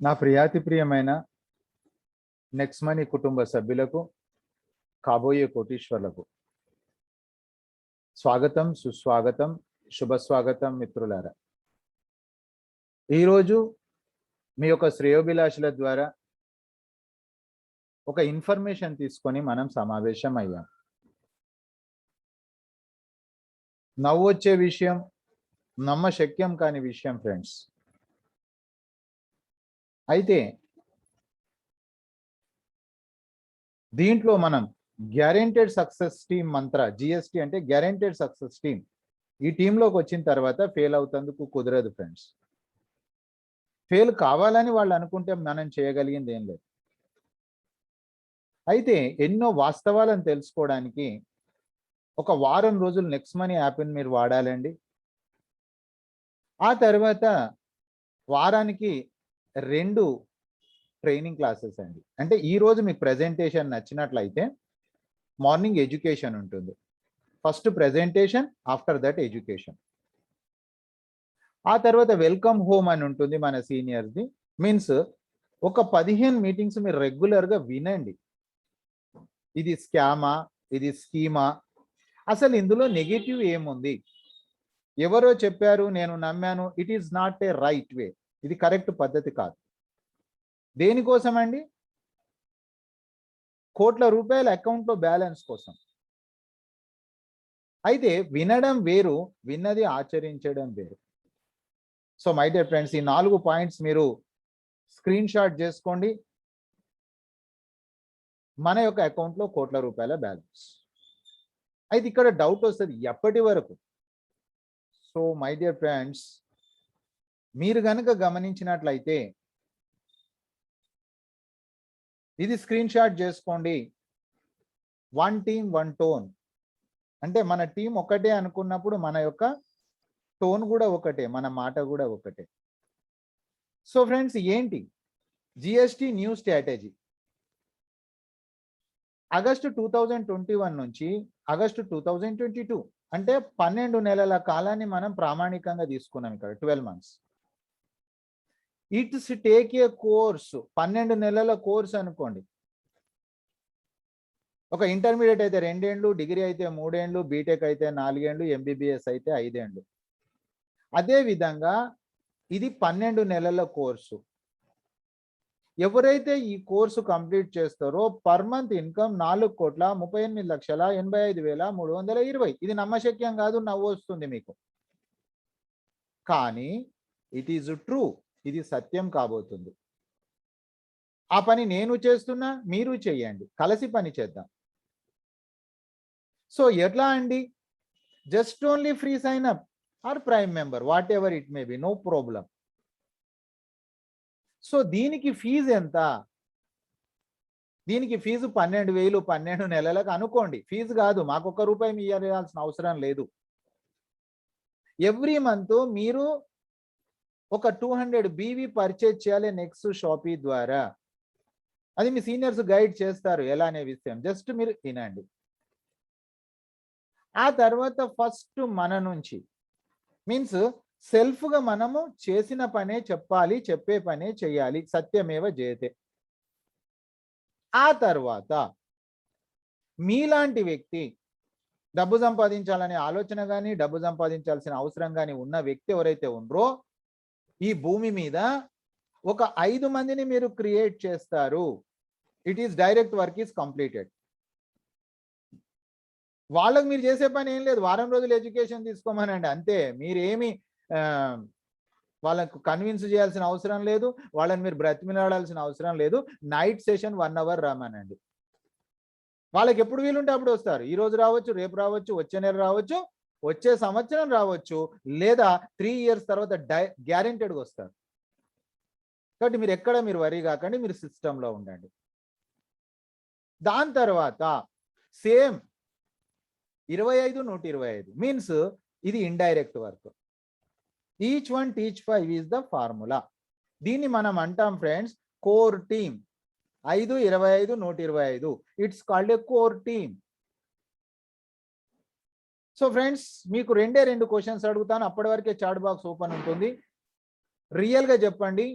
నా ప్రియాతి ప్రియమైన next money కుటుంబ సభ్యులకు కాబోయే కోటీశ్వర్లకు స్వాగతం, సుస్వాగతం, శుభస్వాగతం మిత్రులారా. ఈరోజు మీ యొక్క శ్రేయోభిలాషుల ద్వారా ఒక ఇన్ఫర్మేషన్ తీసుకొని మనం సమావేశం అయ్యాం. నవ్వొచ్చే విషయం, నమ్మశక్యం కాని విషయం ఫ్రెండ్స్. అయితే దీంట్లో మనం గ్యారెంటెడ్ సక్సెస్ టీమ్ మంత్ర, జిఎస్టీ అంటే గ్యారెంటెడ్ సక్సెస్ టీమ్, ఈ టీంలోకి వచ్చిన తర్వాత ఫెయిల్ అవుతందుకు కుదరదు ఫ్రెండ్స్. ఫెయిల్ కావాలని వాళ్ళు అనుకుంటే మనం చేయగలిగింది ఏం లేదు. అయితే ఎన్నో వాస్తవాలను తెలుసుకోవడానికి ఒక వారం రోజులు నెక్స్ట్ మనీ యాప్ని మీరు వాడాలండి. ఆ తర్వాత వారానికి 2 ట్రైనింగ్ క్లాసెస్ అండి. అంటే ఈ రోజు మీకు ప్రెజెంటేషన్ నచ్చినట్లయితే మార్నింగ్ ఎడ్యుకేషన్ ఉంటుంది. First presentation, after that education. ఆ తర్వాత వెల్కమ్ హోమ్ అని ఉంటుంది మన సీనియర్స్ది. మీన్స్ ఒక 15 మీటింగ్స్ మీరు రెగ్యులర్గా వినండి. ఇది స్కామా, ఇది స్కీమా, అసలు ఇందులో నెగటివ్ ఏముంది, ఎవరో చెప్పారు నేను నమ్మాను, it is not A right way, ఇది కరెక్ట్ పద్ధతి కాదు. దేనికోసం అండి? కోట్ల రూపాయల అకౌంట్లో బ్యాలెన్స్ కోసం. అయితే వినడం వేరు, విన్నది ఆచరించడం వేరు. సో మై డియర్ ఫ్రెండ్స్, ఈ 4 పాయింట్స్ మీరు స్క్రీన్ షాట్ చేసుకోండి. మన యొక్క అకౌంట్లో కోట్ల రూపాయల బ్యాలెన్స్. అయితే ఇక్కడ డౌట్ వస్తుంది, ఎప్పటి వరకు? సో మై డియర్ ఫ్రెండ్స్, మీరు కనుక గమనించినట్లయితే ఇది స్క్రీన్ షాట్ చేసుకోండి. 1 టీమ్ 1 టోన్. అంటే మన టీం ఒకటే అనుకున్నప్పుడు మన యొక్క టోన్ కూడా ఒకటే, మన మాట కూడా ఒకటే. సో ఫ్రెండ్స్, ఏంటి జిఎస్టీ న్యూ స్ట్రాటజీ? ఆగస్టు 2021 నుంచి ఆగస్టు 2022, అంటే 12 నెలల కాలాన్ని మనం ప్రామాణికంగా తీసుకున్నాం ఇక్కడ, 12 months. It's take a course, 12 నెలల కోర్స్ అనుకోండి. ఒక ఇంటర్మీడియట్ అయితే 2 ఏళ్ళు, డిగ్రీ అయితే 3 ఏళ్ళు, బీటెక్ అయితే 4 ఏళ్ళు, ఎంబీబీఎస్ అయితే 5 ఏళ్ళు. అదేవిధంగా ఇది 12 నెలల కోర్సు. ఎవరైతే ఈ కోర్సు కంప్లీట్ చేస్తారో పర్ మంత్ ఇన్కమ్ 4,38,85,320. ఇది నమ్మశక్యం కాదు, నవ్వు వస్తుంది మీకు. కానీ ఇట్ ఈజ్ ట్రూ, ఇది సత్యం కాబోతుంది. ఆ పని నేను చేస్తున్నా, మీరు చేయండి, కలిసి పని చేద్దాం. సో ఎట్లా అండి? Just only free sign up or prime member, whatever it may be, no problem. So దీనికి ఫీజు ఎంత? దీనికి ఫీజు 12,000, 12 నెలలకు అనుకోండి. ఫీజు కాదు, మాకు ₹1 మీ ఇవ్వాల్సిన అవసరం లేదు. ఎవ్రీ మంత్ మీరు ఒక 200 బీవీ పర్చేజ్ చేయాలి నెక్స్ట్ షాపీ ద్వారా. అది మీ సీనియర్స్ గైడ్ చేస్తారు ఎలా అనే విషయం, జస్ట్ మీరు వినండి. ఆ తర్వాత ఫస్ట్ మన నుంచి, మీన్స్ సెల్ఫ్గా మనము చేసిన పనే చెప్పాలి, చెప్పే పనే చేయాలి, సత్యమేవ జయతే. ఆ తర్వాత మీలాంటి వ్యక్తి డబ్బు సంపాదించాలనే ఆలోచన కానీ, డబ్బు సంపాదించాల్సిన అవసరం కానీ ఉన్న వ్యక్తి ఎవరైతే ఉన్నారో ఈ భూమి మీద ఒక 5 మందిని మీరు క్రియేట్ చేస్తారు. It is direct work is completed. వాళ్ళకి మీరు చేసే పని ఏం లేదు, వారం రోజులు ఎడ్యుకేషన్ తీసుకోమనండి అంతే. మీరేమి వాళ్ళకు కన్విన్స్ చేయాల్సిన అవసరం లేదు, వాళ్ళని మీరు బ్రతిమిలాడాల్సిన అవసరం లేదు. నైట్ సెషన్ 1 hour రమ్మనండి. వాళ్ళకి ఎప్పుడు వీలుంటే అప్పుడు వస్తారు. ఈ రోజు రావచ్చు, రేపు రావచ్చు, వచ్చే నెల రావచ్చు, వచ్చే సంవత్సరం రావచ్చు, లేదా 3 years తర్వాత గ్యారెంటెడ్గా వస్తారు. కాబట్టి మీరు ఎక్కడ మీరు వరీ కాకండి, మీరు సిస్టంలో ఉండండి. దాని తర్వాత సేమ్ 25-125 మీన్స్ ఇది indirect work. Each 1 teach 5 is the formula. దీన్ని మనం అంటాం friends core team. 5, 25, 125, it's called a core team. So friends, మీకు 2 క్వశ్చన్స్ అడుగుతాను, అప్పటి వరకే చాట్ బాక్స్ ఓపెన్ ఉంటుంది. రియల్గా చెప్పండి,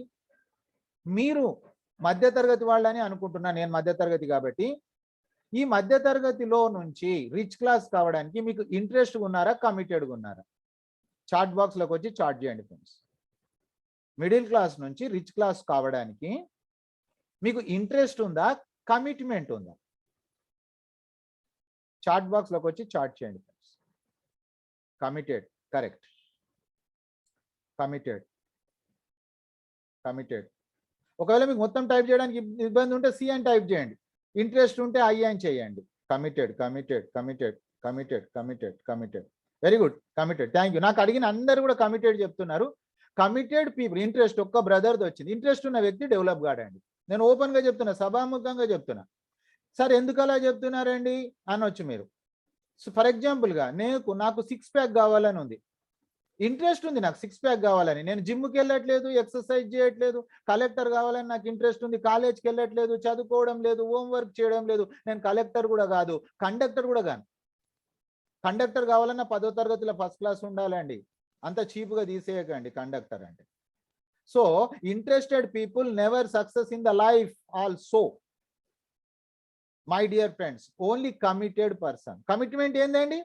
మీరు మధ్యతరగతి వాళ్ళని అనుకుంటున్నా, నేను మధ్యతరగతి కాబట్టి. ఈ మధ్యతరగతిలో నుంచి రిచ్ క్లాస్ కావడానికి మీకు ఇంట్రెస్ట్ ఉన్నారా, కమిటెడ్గా ఉన్నారా? చాట్ బాక్స్లోకి వచ్చి చాట్ చేయండి ఫ్రెండ్స్. మిడిల్ క్లాస్ నుంచి రిచ్ క్లాస్ కావడానికి మీకు ఇంట్రెస్ట్ ఉందా, కమిట్మెంట్ ఉందా? చాట్ బాక్స్లోకి వచ్చి చాట్ చేయండి ఫ్రెండ్స్. Committed, correct. కమిటెడ్. ఒకవేళ మీకు మొత్తం టైప్ చేయడానికి ఇబ్బంది ఉంటే సి అని టైప్ చేయండి, ఇంట్రెస్ట్ ఉంటే ఐ అని చేయండి. Committed. Very good, committed. Thank you. నాకు అడిగిన అందరూ కూడా కమిటెడ్ చెప్తున్నారు. Committed people. ఇంట్రెస్ట్ ఒక్క బ్రదర్ది వచ్చింది. ఇంట్రెస్ట్ ఉన్న వ్యక్తి డెవలప్ కాడండి. నేను ఓపెన్గా చెప్తున్నా, సభాముఖంగా చెప్తున్నా. సార్ ఎందుకు అలా చెప్తున్నారండి అనొచ్చు మీరు. ఫర్ ఎగ్జాంపుల్గా నాకు 6 ప్యాక్ కావాలని ఉంది, ఇంట్రెస్ట్ ఉంది, నాకు 6 ప్యాక్ కావాలని. నేను జిమ్కి వెళ్ళట్లేదు, ఎక్సర్సైజ్ చేయట్లేదు. కలెక్టర్ కావాలని నాకు ఇంట్రెస్ట్ ఉంది, కాలేజ్కి వెళ్ళట్లేదు, చదువుకోవడం లేదు, హోంవర్క్ చేయడం లేదు. నేను కలెక్టర్ కూడా కాదు, కండక్టర్ కూడా కాను. కండక్టర్ కావాలన్నా 10వ తరగతిలో ఫస్ట్ క్లాస్ ఉండాలండి. అంత చీప్గా తీసేయకండి కండక్టర్ అంటే. So interested people never success in the life also. My dear friends, only committed person. Commitment ఏందండి?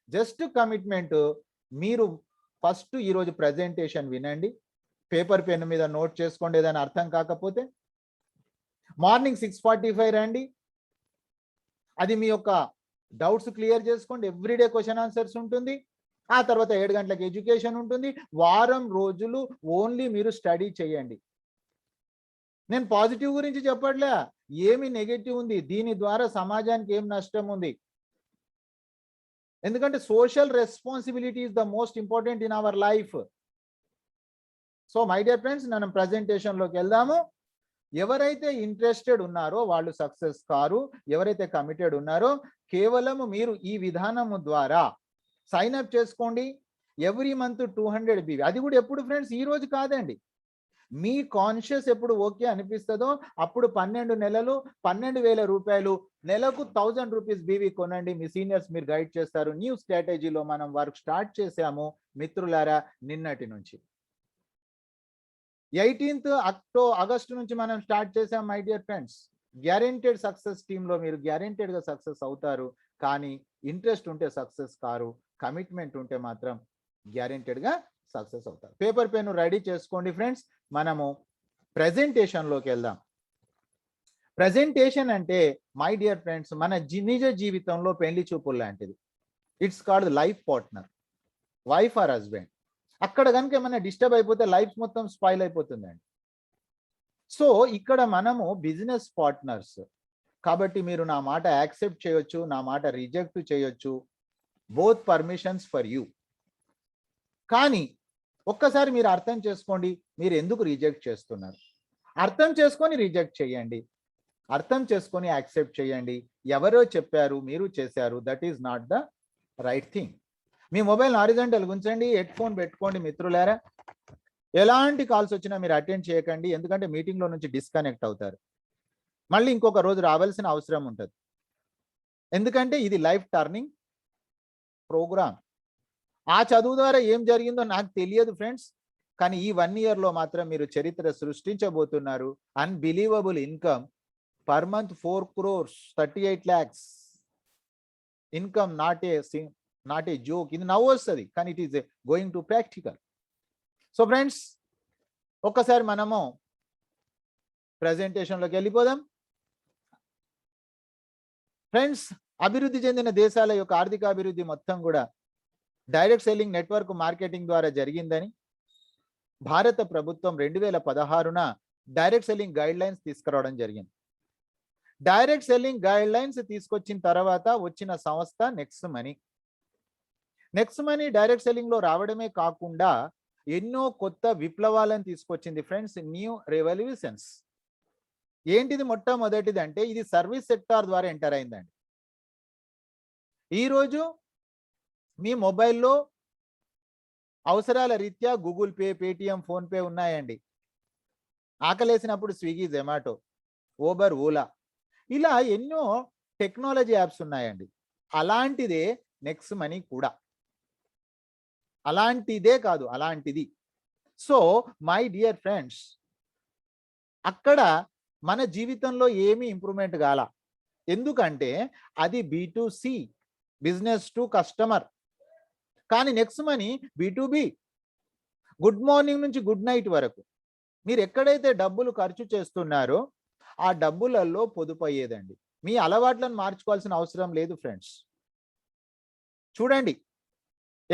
Just commitment. మీరు ఫస్ట్ ఈరోజు ప్రజెంటేషన్ వినండి, పేపర్ పెన్ మీద నోట్ చేసుకోండి. ఏదైనా అర్థం కాకపోతే మార్నింగ్ 6:45 రండి, అది మీ యొక్క డౌట్స్ క్లియర్ చేసుకోండి. ఎవ్రీడే క్వశ్చన్ ఆన్సర్స్ ఉంటుంది. ఆ తర్వాత 7 గంటలకు ఎడ్యుకేషన్ ఉంటుంది. వారం రోజులు ఓన్లీ మీరు స్టడీ చేయండి. నేను పాజిటివ్ గురించి చెప్పట్లే, ఏమి నెగటివ్ ఉంది, దీని ద్వారా సమాజానికి ఏం నష్టం ఉంది. ఎందుకంటే social responsibility is the most important in our life. So my dear friends, మనం ప్రజెంటేషన్లోకి వెళ్దాము. ఎవరైతే ఇంట్రెస్టెడ్ ఉన్నారో వాళ్ళు సక్సెస్ కారు. ఎవరైతే కమిటెడ్ ఉన్నారో కేవలం మీరు ఈ విధానము ద్వారా సైన్ అప్ చేసుకోండి. Every month 200 BV. అది కూడా ఎప్పుడు ఫ్రెండ్స్? ఈ రోజు కాదండి. మీ కాన్షియస్ ఎప్పుడు ఓకే అనిపిస్తుందో అప్పుడు 12 నెలలు 12,000 రూపాయలు, నెలకు 1000 రూపీస్ BV కొనండి. మీ సీనియర్స్ మీరు గైడ్ చేస్తారు. న్యూ స్ట్రాటజీలో మనం వర్క్ స్టార్ట్ చేసాము మిత్రులారా నిన్నటి నుంచి. 18th ఆగస్టు నుంచి మనం స్టార్ట్ చేసాం my dear friends. Guaranteed success టీంలో మీరు గ్యారెంటెడ్గా సక్సెస్ అవుతారు. కానీ ఇంట్రెస్ట్ ఉంటే సక్సెస్ కారు, కమిట్మెంట్ ఉంటే మాత్రం గ్యారెంటెడ్గా సక్సెస్ అవుతారు. పేపర్ పెన్ రెడీ చేసుకోండి ఫ్రెండ్స్. మనము ప్రెజెంటేషన్లోకి వెళ్దాం. ప్రెజెంటేషన్ అంటే మై డియర్ ఫ్రెండ్స్ మన నిజ జీవితంలో పెళ్లి చూపులు లాంటిది. It's called life partner, wife or husband. అక్కడ కనుక ఏమైనా డిస్టర్బ్ అయిపోతే లైఫ్ మొత్తం స్పాయిల్ అయిపోతుందండి. సో ఇక్కడ మనము బిజినెస్ పార్ట్నర్స్ కాబట్టి మీరు నా మాట యాక్సెప్ట్ చేయొచ్చు, నా మాట రిజెక్ట్ చేయొచ్చు. Both permissions for you. కానీ ఒక్కసారి మీరు అర్థం చేసుకోండి, మీరు ఎందుకు రిజెక్ట్ చేస్తున్నారు. అర్థం చేసుకొని రిజెక్ట్ చేయండి, అర్థం చేసుకొని యాక్సెప్ట్ చేయండి. ఎవరో చెప్పారు, మీరు చేశారు, that is not the right thing. Me mobile horizontal ఉంచండి, హెడ్ ఫోన్ పెట్టుకోండి మిత్రులారా. ఎలాంటి కాల్స్ వచ్చినా మీరు అటెండ్ చేయకండి, ఎందుకంటే మీటింగ్లో నుంచి డిస్కనెక్ట్ అవుతారు. మళ్ళీ ఇంకొక రోజు రావాల్సిన అవసరం ఉంటుంది. ఎందుకంటే ఇది లైఫ్ టర్నింగ్ ప్రోగ్రామ్. ఆ చదువు ద్వారా ఏం జరిగిందో నాకు తెలియదు ఫ్రెండ్స్, కానీ ఈ 1 yearలో మాత్రం మీరు చరిత్ర సృష్టించబోతున్నారు. Unbelievable income per month 4 crores 38 lakhs income. Not a joke. ఇది నవ్వు వస్తుంది, కానీ it is going to practical. So friends ఒక్కసారి మనము ప్రెజెంటేషన్లోకి వెళ్ళిపోదాం. ఫ్రెండ్స్, అభివృద్ధి చెందిన దేశాల యొక్క ఆర్థిక అభివృద్ధి మొత్తం కూడా డైరెక్ట్ సెల్లింగ్ నెట్వర్క్ మార్కెటింగ్ ద్వారా జరిగిందని భారత ప్రభుత్వం 2016న డైరెక్ట్ సెల్లింగ్ గైడ్ లైన్స్ తీసుకురావడం జరిగింది. డైరెక్ట్ సెల్లింగ్ గైడ్ లైన్స్ తీసుకొచ్చిన తర్వాత వచ్చిన సంస్థ next money. Next money direct selling లో రావడమే కాకుండా ఎన్నో కొత్త విప్లవాలను తీసుకొచ్చింది ఫ్రెండ్స్, న్యూ రెవల్యూషన్స్. ఏంటిది? మొట్టమొదటిది అంటే ఇది సర్వీస్ సెక్టార్ ద్వారా ఎంటర్ అయిందండి. ఈరోజు మీ మొబైల్లో అవసరాల రీత్యా గూగుల్ పే, పేటిఎం, ఫోన్పే ఉన్నాయండి. ఆకలేసినప్పుడు స్విగ్గీ, జొమాటో, ఊబర్, ఓలా, ఇలా ఎన్నో టెక్నాలజీ యాప్స్ ఉన్నాయండి. అలాంటిదే నెక్స్ట్ మనీ కూడా. అలాంటిదే కాదు, అలాంటిది. సో మై డియర్ ఫ్రెండ్స్, అక్కడ మన జీవితంలో ఏమీ ఇంప్రూవ్మెంట్ కాల. ఎందుకంటే అది B2C, బిజినెస్ టు కస్టమర్. కానీ next money B2B, good morning నుంచి గుడ్ నైట్ వరకు మీరు ఎక్కడైతే డబ్బులు ఖర్చు చేస్తున్నారో ఆ డబ్బులలో పొదుపు అయ్యేదండి. మీ అలవాట్లను మార్చుకోవాల్సిన అవసరం లేదు ఫ్రెండ్స్. చూడండి,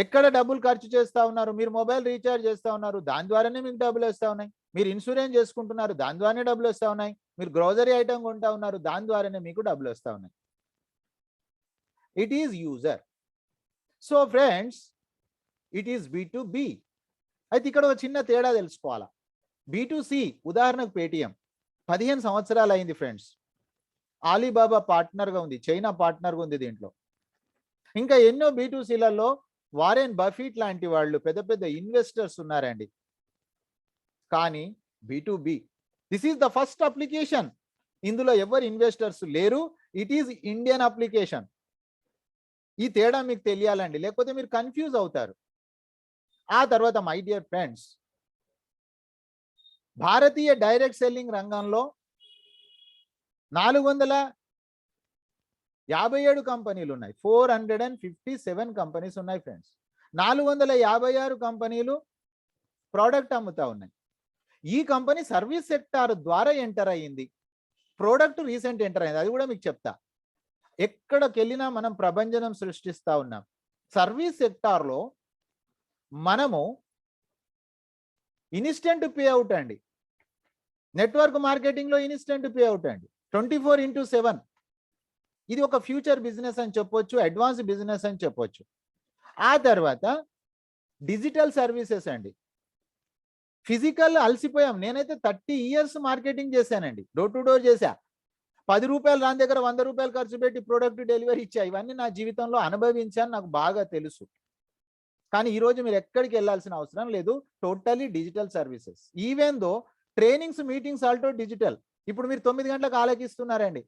ఎక్కడ డబ్బులు ఖర్చు చేస్తా ఉన్నారు? మీరు మొబైల్ రీఛార్జ్ చేస్తా ఉన్నారు, దాని ద్వారానే మీకు డబ్బులు వస్తూ ఉన్నాయి. మీరు ఇన్సూరెన్స్ చేసుకుంటున్నారు, దాని ద్వారానే డబ్బులు వస్తూ ఉన్నాయి. మీరు గ్రోసరీ ఐటమ్ కొంటా ఉన్నారు, దాని ద్వారానే మీకు డబ్బులు వస్తూ ఉన్నాయి. It is user. So friends, it is B2B. అయితే ఇక్కడ ఒక చిన్న తేడా తెలుసుకోవాలా. B2C, ఉదాహరణకు పేటిఎం 15 సంవత్సరాలు అయింది ఫ్రెండ్స్. ఆలీబాబా పార్ట్నర్గా ఉంది, చైనా పార్ట్నర్గా ఉంది దీంట్లో. ఇంకా ఎన్నో B2Cలలో వారెన్ బఫీట్ లాంటి వాళ్ళు పెద్ద పెద్ద ఇన్వెస్టర్స్ ఉన్నారండి. కానీ B2B, this is the first application. ఇందులో ఎవరు ఇన్వెస్టర్స్ లేరు. It is Indian application. ఈ తేడా మీకు తెలియాలండి, లేకపోతే మీరు కన్ఫ్యూజ్ అవుతారు. ఆ తర్వాత my dear friends, Bharatiya direct selling రంగంలో 457 కంపెనీలు ఉన్నాయి. 457 కంపెనీస్ ఉన్నాయి ఫ్రెండ్స్. 456 కంపెనీలు ప్రోడక్ట్ అమ్ముతా ఉన్నాయి. ఈ కంపెనీ సర్వీస్ సెక్టార్ ద్వారా ఎంటర్ అయ్యింది. ప్రోడక్ట్ రీసెంట్ ఎంటర్ అయింది, అది కూడా మీకు చెప్తా. ఎక్కడికి వెళ్ళినా మనం ప్రభంజనం సృష్టిస్తా ఉన్నాం. సర్వీస్ సెక్టార్లో మనము ఇన్స్టెంట్ పే అవుట్ అండి. నెట్వర్క్ మార్కెటింగ్లో ఇన్స్టెంట్ పే అవుట్ అండి, 24/7. ఇది ఒక ఫ్యూచర్ బిజినెస్ అని చెప్పొచ్చు, అడ్వాన్స్ బిజినెస్ అని చెప్పొచ్చు. ఆ తర్వాత డిజిటల్ సర్వీసెస్ అండి. ఫిజికల్ అలసిపోయాం. నేనైతే 30 years మార్కెటింగ్ చేశానండి, డోర్ టు డోర్ చేశా. 10 రూపాయలు రాని దగ్గర 100 రూపాయలు ఖర్చు పెట్టి ప్రోడక్ట్ డెలివరీ ఇచ్చా. ఇవన్నీ నా జీవితంలో అనుభవించాను, నాకు బాగా తెలుసు. కానీ ఈరోజు మీరు ఎక్కడికి వెళ్ళాల్సిన అవసరం లేదు, totally digital services. Even though trainings, meetings Alto digital. ఇప్పుడు మీరు 9 గంటలకు ఆలకిస్తున్నారండి,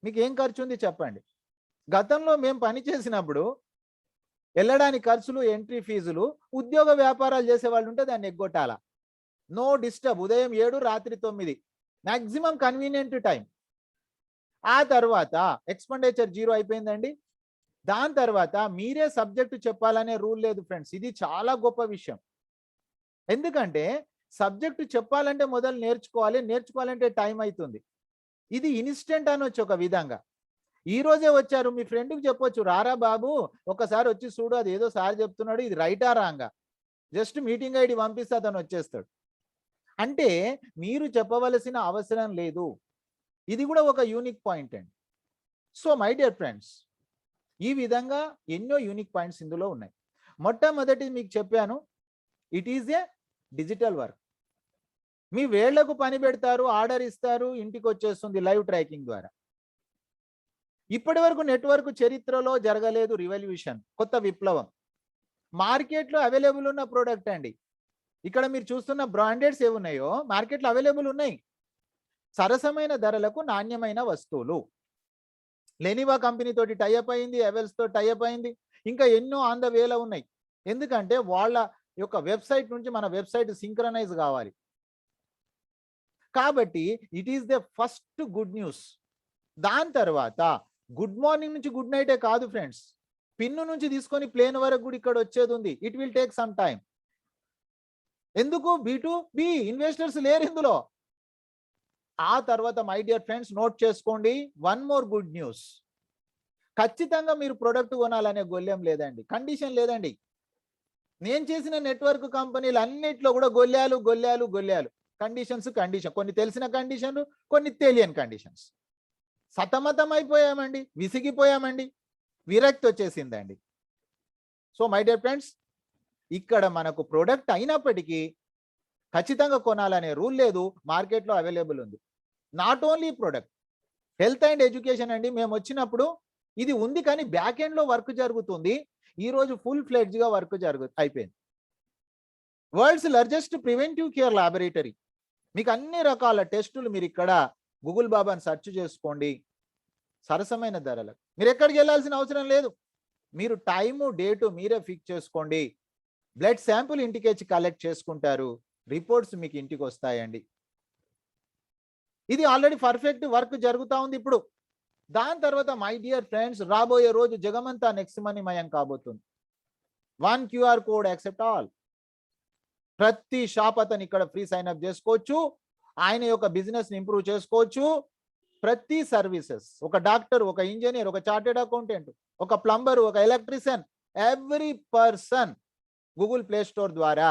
మీకు ఏం ఖర్చు ఉంది చెప్పండి? గతంలో మేము పని చేసినప్పుడు వెళ్ళడానికి ఖర్చులు, ఎంట్రీ ఫీజులు, ఉద్యోగ వ్యాపారాలు చేసే వాళ్ళు ఉంటే దాన్ని ఎగ్గొట్టాల. నో డిస్టర్బ్, ఉదయం 7, రాత్రి 9, మ్యాక్సిమం కన్వీనియంట్ టైం. ఆ తర్వాత ఎక్స్పెండిచర్ 0 అయిపోయిందండి. దాని తర్వాత మీరే సబ్జెక్టు చెప్పాలనే రూల్ లేదు ఫ్రెండ్స్. ఇది చాలా గొప్ప విషయం. ఎందుకంటే సబ్జెక్టు చెప్పాలంటే మొదలు నేర్చుకోవాలి, నేర్చుకోవాలంటే టైం అవుతుంది. ఇది ఇన్స్టెంట్ అనొచ్చు ఒక విధంగా. ఈ రోజే వచ్చారు, మీ ఫ్రెండ్కి చెప్పొచ్చు, రారా బాబు ఒకసారి వచ్చి చూడు, అది ఏదో సార్ చెప్తున్నాడు, ఇది రైటా రాంగా, జస్ట్ మీటింగ్ ఐడి పంపిస్తే అతను వచ్చేస్తాడు. అంటే మీరు చెప్పవలసిన అవసరం లేదు. ఇది కూడా ఒక యూనిక్ పాయింట్ అండి. సో మై డియర్ ఫ్రెండ్స్, ఈ విధంగా ఎన్నో యూనిక్ పాయింట్స్ ఇందులో ఉన్నాయి. మొట్టమొదటి మీకు చెప్పాను, it is a digital work. మీ వేళ్లకు పని పెడతారు, ఆర్డర్ ఇస్తారు, ఇంటికి వచ్చేస్తుంది లైవ్ ట్రాకింగ్ ద్వారా. ఇప్పటి వరకు నెట్వర్క్ చరిత్రలో జరగలేదు రివల్యూషన్, కొత్త విప్లవం. మార్కెట్లో అవైలబుల్ ఉన్న ప్రోడక్ట్ అండి. ఇక్కడ మీరు చూస్తున్న బ్రాండెడ్స్ ఏమున్నాయో మార్కెట్లో అవైలబుల్ ఉన్నాయి. సరసమైన ధరలకు నాణ్యమైన వస్తువులు. లెనివా కంపెనీ తోటి టైఅప్ అయింది, ఎవెల్స్ తో టైఅప్ అయింది, ఇంకా ఎన్నో ఆన్ ద వేలో ఉన్నాయి. ఎందుకంటే వాళ్ళ యొక్క వెబ్సైట్ నుంచి మన వెబ్సైట్ సింక్రనైజ్ కావాలి. కాబట్టి it is the first good news. దాని తర్వాత గుడ్ మార్నింగ్ నుంచి గుడ్ నైటే కాదు ఫ్రెండ్స్, పిన్ను నుంచి తీసుకొని ప్లేన్ వరకు కూడా ఇక్కడ వచ్చేది ఉంది. It will take some time. ఎందుకు? B2B ఇన్వెస్టర్స్ లేరు ఇందులో. ఆ తర్వాత మై డియర్ ఫ్రెండ్స్ నోట్ చేసుకోండి, వన్ మోర్ గుడ్ న్యూస్. ఖచ్చితంగా మీరు ప్రొడక్ట్ కొనాలనే గొల్లేం లేదండి, కండిషన్ లేదండి. నేను చేసిన నెట్వర్క్ కంపెనీలు అన్నిట్లో కూడా గొల్లాలు గొల్లాలు గొల్లాలు, కండిషన్స్ కండిషన్, కొన్ని తెలిసిన కండిషన్లు, కొన్ని తెలియని కండిషన్స్. సతమతం అయిపోయామండి, విసిగిపోయామండి, విరక్తి వచ్చేసిందండి. సో మై డియర్ ఫ్రెండ్స్, ఇక్కడ మనకు ప్రోడక్ట్ అయినప్పటికీ ఖచ్చితంగా కొనాలనే రూల్ లేదు, మార్కెట్లో అవైలబుల్ ఉంది. Not only product, health and education అండి. మేము వచ్చినప్పుడు ఇది ఉంది, కానీ బ్యాక్ ఎండ్లో వర్క్ జరుగుతుంది. ఈరోజు ఫుల్ ఫ్లెడ్జ్గా వర్క్ అయిపోయింది. World's largest preventive care laboratory. మీకు అన్ని రకాల టెస్టులు మీరు ఇక్కడ గూగుల్ బాబాని సెర్చ్ చేసుకోండి, సరసమైన ధరలకు. మీరు ఎక్కడికి వెళ్ళాల్సిన అవసరం లేదు. మీరు టైము డేటు మీరే ఫిక్స్ చేసుకోండి. బ్లడ్ శాంపుల్ ఇంటికి వచ్చి కలెక్ట్ చేసుకుంటారు, రిపోర్ట్స్ మీకు ఇంటికి వస్తాయండి. ఇది ఆల్రెడీ పర్ఫెక్ట్ వర్క్ జరుగుతూ ఉంది ఇప్పుడు. దాని తర్వాత మై డియర్ ఫ్రెండ్స్, రాబోయే రోజు జగమంతా నెక్స్ట్ మనీ మయం కాబోతుంది. 1 QR కోడ్ యాక్సెప్ట్ ఆల్. ప్రతి షాప్ అతను ఇక్కడ ఫ్రీ సైన్ అప్ చేసుకోవచ్చు, ఆయన యొక్క బిజినెస్ ని ఇంప్రూవ్ చేసుకోవచ్చు. ప్రతి సర్వీసెస్, ఒక డాక్టర్, ఒక ఇంజనీర్, ఒక చార్టెడ్ అకౌంటెంట్, ఒక ప్లంబర్, ఒక electrician, every person Google Play Store ద్వారా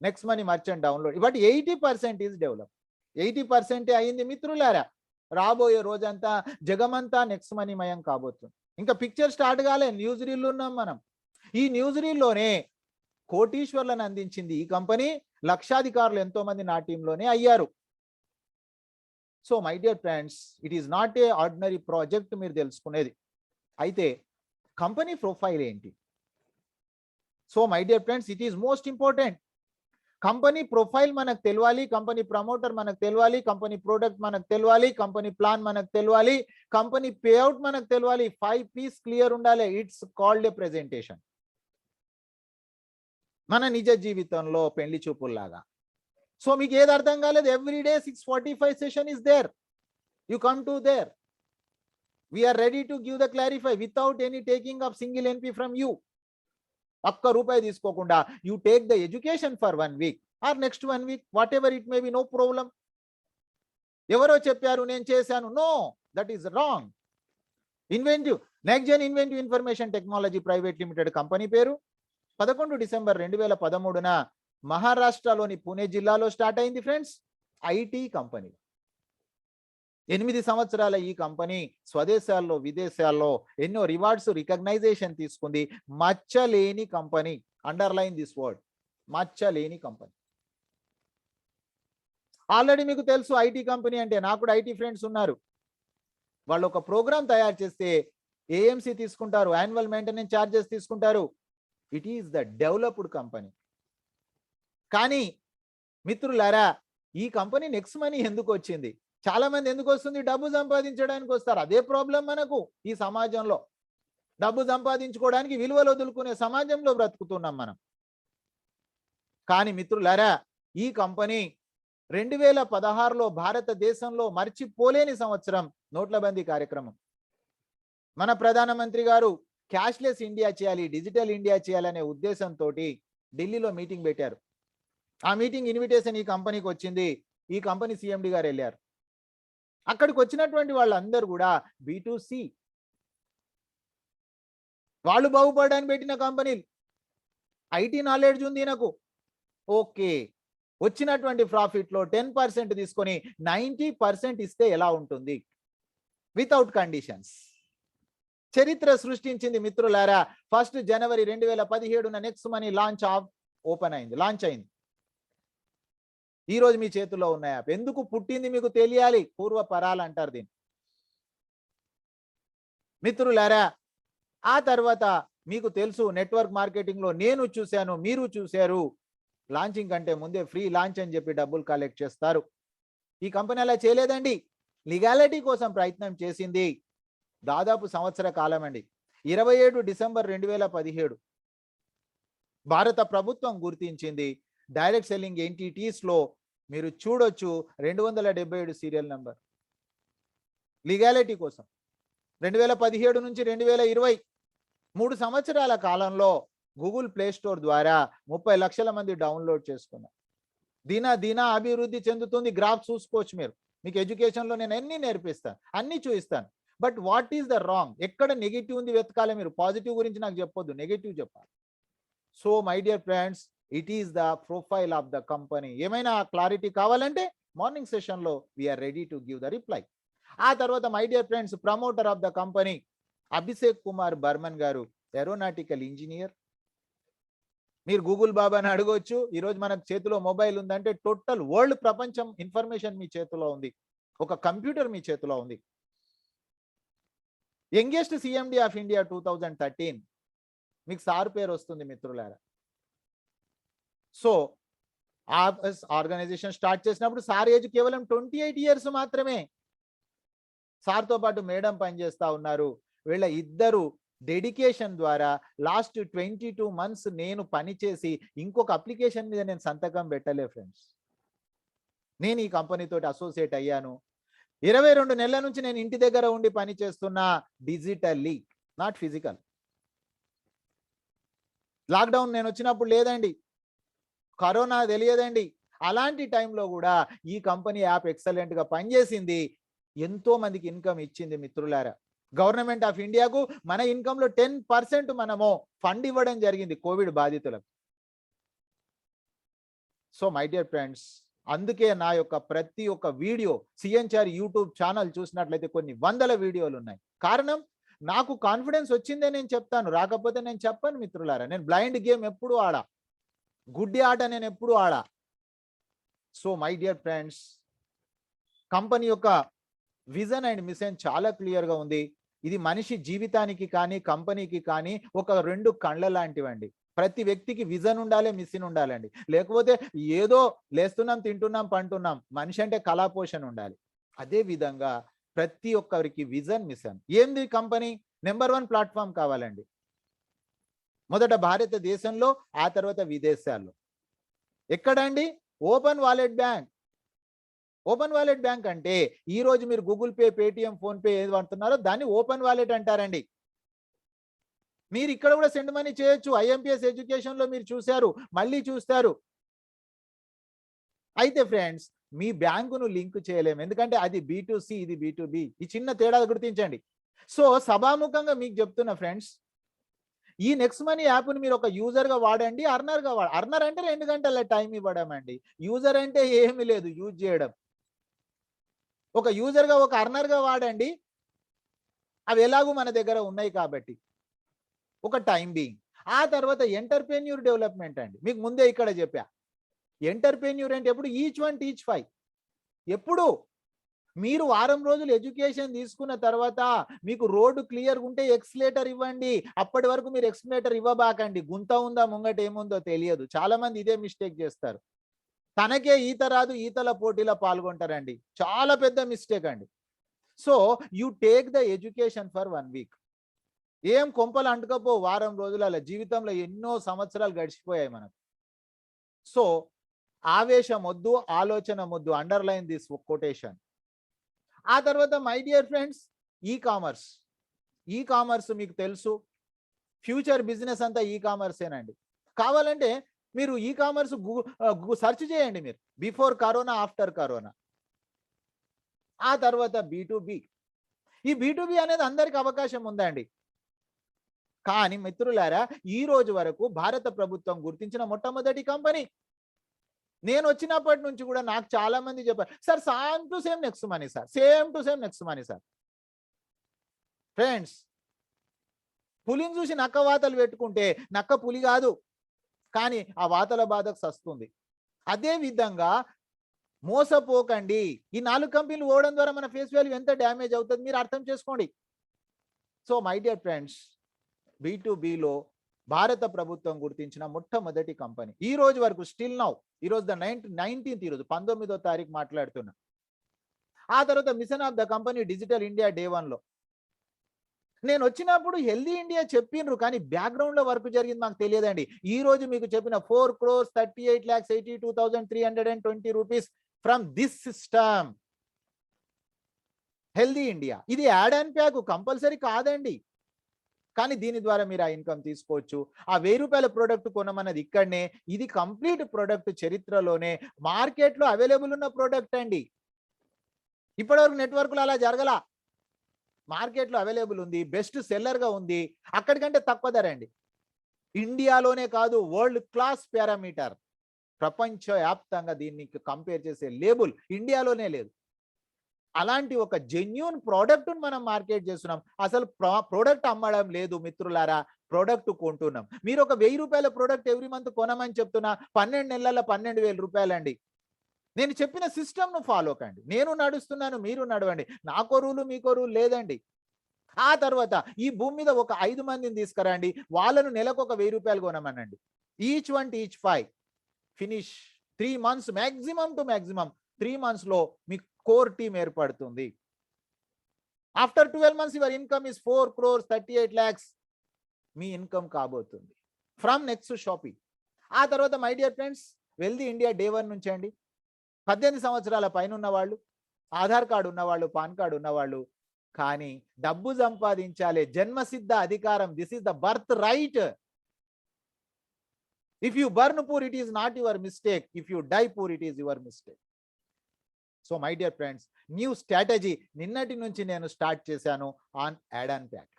Next Money merchant download. But 80% is develop. 80% అయింది మిత్రులారా. రాబోయే రోజంతా జగమంతా నెక్స్ట్ మనీ మయం కాబోతుంది. ఇంకా పిక్చర్ స్టార్ట్ కాలే, న్యూస్ రీల్ ఉన్నాం మనం. ఈ న్యూస్ రీల్లోనే కోటీశ్వర్లను అందించింది ఈ కంపెనీ. లక్షాధికారులు ఎంతో మంది నా టీంలోనే అయ్యారు. So my dear friends, it is not a ordinary project మీరు తెలుసుకునేది. అయితే కంపెనీ ప్రొఫైల్ ఏంటి? So my dear friends, it is most important. Company profile మనకు తెలియాలి, కంపెనీ ప్రమోటర్ మనకు తెలియాలి, కంపెనీ ప్రోడక్ట్ మనకు తెలియాలి, కంపెనీ ప్లాన్ మనకు తెలియాలి, కంపెనీ పేఅవుట్ మనకు తెలియాలి. 5 P's క్లియర్ ఉండాలి. It's called a presentation. మన నిజ జీవితంలో పెళ్లి చూపుల్లాగా. సో మీకు ఏది అర్థం కాలేదు, everyday 6:45 session is there. You come to there. We're ready to give the clarify without any taking of single NP from you. ₹1 తీసుకోకుండా you take the education for 1 week or next 1 week, whatever it may be, no problem. ఎవరో చెప్పారు నేను చేశాను, no, that is wrong. Inventive, Next Gen Inventive Information Technology Private Limited company పేరు. 11 December 2013 మహారాష్ట్రలోని పుణే జిల్లాలో start అయింది friends. IT company. 8 సంవత్సరాల ఈ కంపెనీ స్వదేశాల్లో విదేశాల్లో ఎన్నో రివార్డ్స్, రికగ్నైజేషన్ తీసుకుంది. మచ్చలేని కంపెనీ. అండర్లైన్ దిస్ వర్డ్, మచ్చలేని కంపెనీ. ఆల్రెడీ మీకు తెలుసు ఐటీ కంపెనీ అంటే. నాకు కూడా ఐటీ ఫ్రెండ్స్ ఉన్నారు. వాళ్ళు ఒక ప్రోగ్రామ్ తయారు చేస్తే ఏఎంసీ తీసుకుంటారు, యాన్యువల్ మెయింటెనెన్స్ ఛార్జెస్ తీసుకుంటారు. It is the developed company. కానీ మిత్రులారా, ఈ కంపెనీ నెక్స్ట్ మనీ ఎందుకు వచ్చింది? చాలా మంది ఎందుకు వస్తుంది? డబ్బు సంపాదించడానికి వస్తారు. అదే ప్రాబ్లం మనకు ఈ సమాజంలో. డబ్బు సంపాదించుకోవడానికి విలువలు వదులుకునే సమాజంలో బ్రతుకుతున్నాం మనం. కానీ మిత్రులారా, ఈ కంపెనీ 2016లో భారతదేశంలో మర్చిపోలేని సంవత్సరం నోట్లబందీ కార్యక్రమం. మన ప్రధానమంత్రి గారు క్యాష్లెస్ ఇండియా చేయాలి, డిజిటల్ ఇండియా చేయాలనే ఉద్దేశంతో ఢిల్లీలో మీటింగ్ పెట్టారు. ఆ మీటింగ్ ఇన్విటేషన్ ఈ కంపెనీకి వచ్చింది. ఈ కంపెనీ సిఎండి గారు వెళ్ళారు. అక్కడికి వచ్చినటువంటి వాళ్ళందరూ కూడా B2C, వాళ్ళు బాగుపడడానికి పెట్టిన కంపెనీలు. ఐటీ నాలెడ్జ్ ఉంది నాకు. ఓకే, వచ్చినటువంటి ప్రాఫిట్లో 10% తీసుకొని 90% ఇస్తే ఎలా ఉంటుంది? Without conditions. చరిత్ర సృష్టించింది మిత్రులారా. 1 జనవరి 2017 నెక్స్ట్ మనీ లాంచ్ అయింది. ఈ రోజు మీ చేతుల్లో ఉన్న యాప్. ఎందుకు పుట్టింది మీకు తెలియాలి. పూర్వపరాలు అంటారు దీన్ని మిత్రులారా. ఆ తర్వాత మీకు తెలుసు, నెట్వర్క్ మార్కెటింగ్ లో నేను చూశాను, మీరు చూశారు. లాంచింగ్ కంటే ముందే ఫ్రీ లాంచ్ అని చెప్పి డబ్బులు కలెక్ట్ చేస్తారు. ఈ కంపెనీ అలా చేయలేదండి. లీగాలిటీ కోసం ప్రయత్నం చేసింది. దాదాపు సంవత్సర కాలం అండి. 27 డిసెంబర్ 2017 భారత ప్రభుత్వం గుర్తించింది. డైరెక్ట్ సెల్లింగ్ ఎంటిటీస్ లో మీరు చూడొచ్చు 277 సీరియల్ నెంబర్. లీగాలిటీ కోసం 2017 నుంచి 2020 3 సంవత్సరాల కాలంలో గూగుల్ ప్లే స్టోర్ ద్వారా 30 లక్షల మంది డౌన్లోడ్ చేసుకున్నారు. దినా అభివృద్ధి చెందుతుంది. గ్రాఫ్ చూసుకోవచ్చు మీరు. మీకు ఎడ్యుకేషన్లో నేను అన్ని నేర్పిస్తాను, అన్ని చూపిస్తాను. But what is the wrong? ఎక్కడ నెగిటివ్ ఉంది వెతకాలి మీరు. పాజిటివ్ గురించి నాకు చెప్పొద్దు, నెగిటివ్ చెప్పాలి. So my dear friends, it is the profile of the company. ఏమైనా క్లారిటీ కావాలంటే మార్నింగ్ సెషన్లో we're ready to give the reply. ఆ తర్వాత my dear friends, promoter of the company Abhishek Kumar Barman గారు, ఏరోనాటికల్ ఇంజనీర్. మీరు గూగుల్ బాబాని అడగవచ్చు. ఈరోజు మనకు చేతిలో మొబైల్ ఉందంటే టోటల్ వరల్డ్ ప్రపంచం ఇన్ఫర్మేషన్ మీ చేతిలో ఉంది. ఒక కంప్యూటర్ మీ చేతిలో ఉంది. Youngest CMD of India 2013. మీకు సార్ పేరు వస్తుంది మిత్రులారా. సో ఆర్గనైజేషన్ స్టార్ట్ చేసినప్పుడు సార్ ఏజ్ కేవలం 28 ఇయర్స్ మాత్రమే. సార్తో పాటు మేడం పనిచేస్తా ఉన్నారు. వీళ్ళ ఇద్దరు డెడికేషన్ ద్వారా లాస్ట్ 22 months నేను పనిచేసి ఇంకొక అప్లికేషన్ మీద నేను సంతకం పెట్టలే ఫ్రెండ్స్. నేను ఈ కంపెనీతో అసోసియేట్ అయ్యాను. 22 నెలల నుంచి నేను ఇంటి దగ్గర ఉండి పని చేస్తున్నా, డిజిటల్లీ, నాట్ ఫిజికల్. లాక్డౌన్ నేను వచ్చినప్పుడు లేదండి, కరోనా తెలియదండి. అలాంటి టైంలో కూడా ఈ కంపెనీ యాప్ ఎక్సలెంట్గా పనిచేసింది, ఎంతో మందికి ఇన్కమ్ ఇచ్చింది మిత్రులారా. గవర్నమెంట్ ఆఫ్ ఇండియాకు మన ఇన్కంలో 10% మనము ఫండ్ ఇవ్వడం జరిగింది కోవిడ్ బాధితులకు. సో మై డియర్ ఫ్రెండ్స్, అందుకే నా యొక్క ప్రతి ఒక్క వీడియో సిఎన్ఆర్ యూట్యూబ్ ఛానల్ చూసినట్లయితే కొన్ని వందల వీడియోలు ఉన్నాయి. కారణం, నాకు కాన్ఫిడెన్స్ వచ్చిందే నేను చెప్తాను, రాకపోతే నేను చెప్పను మిత్రులారా. నేను బ్లైండ్ గేమ్ ఎప్పుడు ఆడా, గుడ్డి ఆట నేను ఎప్పుడు ఆడా. So my dear friends, company యొక్క విజన్ అండ్ మిషన్ చాలా క్లియర్గా ఉంది. ఇది మనిషి జీవితానికి కానీ కంపెనీకి కానీ ఒక 2 కళ్ళ లాంటివండి. ప్రతి వ్యక్తికి విజన్ ఉండాలి, మిషన్ ఉండాలండి. లేకపోతే ఏదో లేస్తున్నాం, తింటున్నాం, పంటున్నాం. మనిషి అంటే కళాపోషణ ఉండాలి. అదే విధంగా ప్రతి ఒక్కరికి విజన్, మిషన్. ఏంది కంపెనీ? నెంబర్ 1 ప్లాట్ఫామ్ కావాలండి. మొదట భారతదేశంలో, ఆ తర్వాత విదేశాల్లో. ఎక్కడండి? Open wallet bank. Open wallet bank అంటే ఈ రోజు మీరు Google pay, Paytm, phone pay ఏది వాడుతున్నారో దాన్ని ఓపెన్ వాలెట్ అంటారండి. మీరు ఇక్కడ కూడా సెండ్ మనీ చేయొచ్చు. ఐఎంపీఎస్ ఎడ్యుకేషన్ లో మీరు చూశారు, మళ్ళీ చూస్తారు. అయితే ఫ్రెండ్స్, మీ బ్యాంకును లింక్ చేయలేము, ఎందుకంటే అది B2C, ఇది B2B. ఈ చిన్న తేడా గుర్తించండి. సో సభాముఖంగా మీకు చెప్తున్నా ఫ్రెండ్స్, ఈ నెక్స్ట్ మనీ యాప్ని మీరు ఒక యూజర్గా వాడండి, అర్నర్గా వాడండి. అర్నర్ అంటే 2 గంటల టైం ఇవ్వడం అండి. యూజర్ అంటే ఏమీ లేదు, యూజ్ చేయడం. ఒక యూజర్గా, ఒక అర్నర్గా వాడండి. అవి ఎలాగూ మన దగ్గర ఉన్నాయి కాబట్టి ఒక టైం బీయింగ్. ఆ తర్వాత ఎంటర్ప్రెన్యూర్ డెవలప్మెంట్ అండి. మీకు ముందే ఇక్కడ చెప్పా, ఎంటర్ప్రెన్యూర్ అంటే ఎప్పుడు ఈచ్ 1 టీచ్ 5. ఎప్పుడు మీరు వారం రోజులు ఎడ్యుకేషన్ తీసుకున్న తర్వాత మీకు రోడ్డు క్లియర్ ఉంటే ఎక్స్లేటర్ ఇవ్వండి. అప్పటి వరకు మీరు ఎక్స్లేటర్ ఇవ్వబాకండి. గుంత ఉందా ముంగట ఏముందో తెలియదు. చాలా మంది ఇదే మిస్టేక్ చేస్తారు. తనకే ఈత రాదు, ఈతల పోటీలో పాల్గొంటారండి. చాలా పెద్ద మిస్టేక్ అండి. So you take the education for 1 week. ఏం కొంపలు అంటుకపో, వారం రోజుల జీవితంలో ఎన్నో సంవత్సరాలు గడిచిపోయాయి మనకు. సో ఆవేశం వద్దు, ఆలోచన వద్దు. Underline this quotation. ఆ తర్వాత my dear friends, e commerce మీకు తెలుసు, ఫ్యూచర్ బిజినెస్ అంతా ఈ కామర్సేనండి. కావాలంటే మీరు ఈ కామర్స్ సెర్చ్ చేయండి, మీరు బిఫోర్ కరోనా, ఆఫ్టర్ కరోనా. ఆ తర్వాత B2B. ఈ B2B అనేది అందరికి అవకాశం ఉందండి. కానీ మిత్రులారా, ఈ రోజు వరకు భారత ప్రభుత్వం గుర్తించిన మొట్టమొదటి కంపెనీ. నేను వచ్చినప్పటి నుంచి కూడా నాకు చాలా మంది చెప్పారు, sir same to same next money sir, same to same next money sir. Friends, పులిని చూసి నక్క వాతలు పెట్టుకుంటే నక్క పులి కాదు, కానీ ఆ వాతల బాధకు సస్తుంది. అదే విధంగా మోసపోకండి. ఈ 4 కంపెనీలు ఓడడం ద్వారా మన ఫేస్ వాల్యూ ఎంత డ్యామేజ్ అవుతుంది మీరు అర్థం చేసుకోండి. సో మై డియర్ ఫ్రెండ్స్, B2Bలో భారత ప్రభుత్వం గుర్తించిన మొట్టమొదటి కంపెనీ. ఈ రోజు వరకు స్టిల్ నౌ, ఈరోజు 19th, ఈరోజు 19వ తారీఖు మాట్లాడుతున్నా. ఆ తర్వాత mission of the company digital India day 1లో. నేను వచ్చినప్పుడు హెల్దీ ఇండియా చెప్పిండ్రు, కానీ బ్యాక్గ్రౌండ్ లో వర్క్ జరిగింది మాకు తెలియదండి. ఈ రోజు మీకు చెప్పిన 4,38,82,320 rupees from this system, healthy India. ఇది యాడ్ అండ్ ప్యాక్ కంపల్సరీ కాదండి, కానీ దీని ద్వారా మీరు ఆ ఇన్కమ్ తీసుకోవచ్చు. ఆ 1000 రూపాయల ప్రోడక్ట్ కొనమన్నది ఇక్కడనే. ఇది కంప్లీట్ ప్రోడక్ట్ చరిత్రలోనే మార్కెట్లో అవైలబుల్ ఉన్న ప్రోడక్ట్ అండి. ఇప్పటివరకు నెట్వర్క్లో అలా జరగలా. మార్కెట్లో అవైలబుల్ ఉంది, బెస్ట్ సెల్లర్గా ఉంది, అక్కడికంటే తక్కువ ధర అండి. ఇండియాలోనే కాదు, వరల్డ్ క్లాస్ పారామీటర్. ప్రపంచవ్యాప్తంగా దీన్ని కంపేర్ చేసే లేబుల్ ఇండియాలోనే లేదు. అలాంటి ఒక జెన్యూన్ ప్రోడక్ట్ మనం మార్కెట్ చేస్తున్నాం. అసలు ప్రోడక్ట్ అమ్మడం లేదు మిత్రులారా, ప్రోడక్ట్ కొంటున్నాం. మీరు ఒక 1000 రూపాయల ప్రోడక్ట్ ఎవ్రీ మంత్ కొనమని చెప్తున్నా, 12 నెలల 12,000 రూపాయలండి. నేను చెప్పిన సిస్టమ్ను ఫాలో కండి. నేను నడుస్తున్నాను, మీరు నడవండి. నాకో రూలు, మీకో రూలు లేదండి. ఆ తర్వాత ఈ భూమి మీద ఒక 5 మందిని తీసుకురండి, వాళ్ళను నెలకు ఒక 1000 రూపాయలు కొనమనండి. Each 1 teach 5. Finish 3 months, maximum to maximum 3 months లో మీ కోర్ టీమ్ ఏర్పడుతుంది. After 12 months your income is 4,38 lakhs మీ ఇన్కమ్ కాబోతుంది ఫ్రమ్ నెక్స్ట్ షాపింగ్. ఆ తర్వాత my dear friends, wealthy India day 1 నుంచి అండి. 18 సంవత్సరాల పైన ఉన్న వాళ్ళు, ఆధార్ కార్డు ఉన్నవాళ్ళు, పాన్ కార్డు ఉన్నవాళ్ళు. కానీ డబ్బు సంపాదించాలి, జన్మసిద్ధ అధికారం. This is the birth right. If you burn poor it is not your mistake, if you die poor it is your mistake. So my dear friends, new strategy నిన్నటి నుంచి నేను స్టార్ట్ చేశాను on add and pack.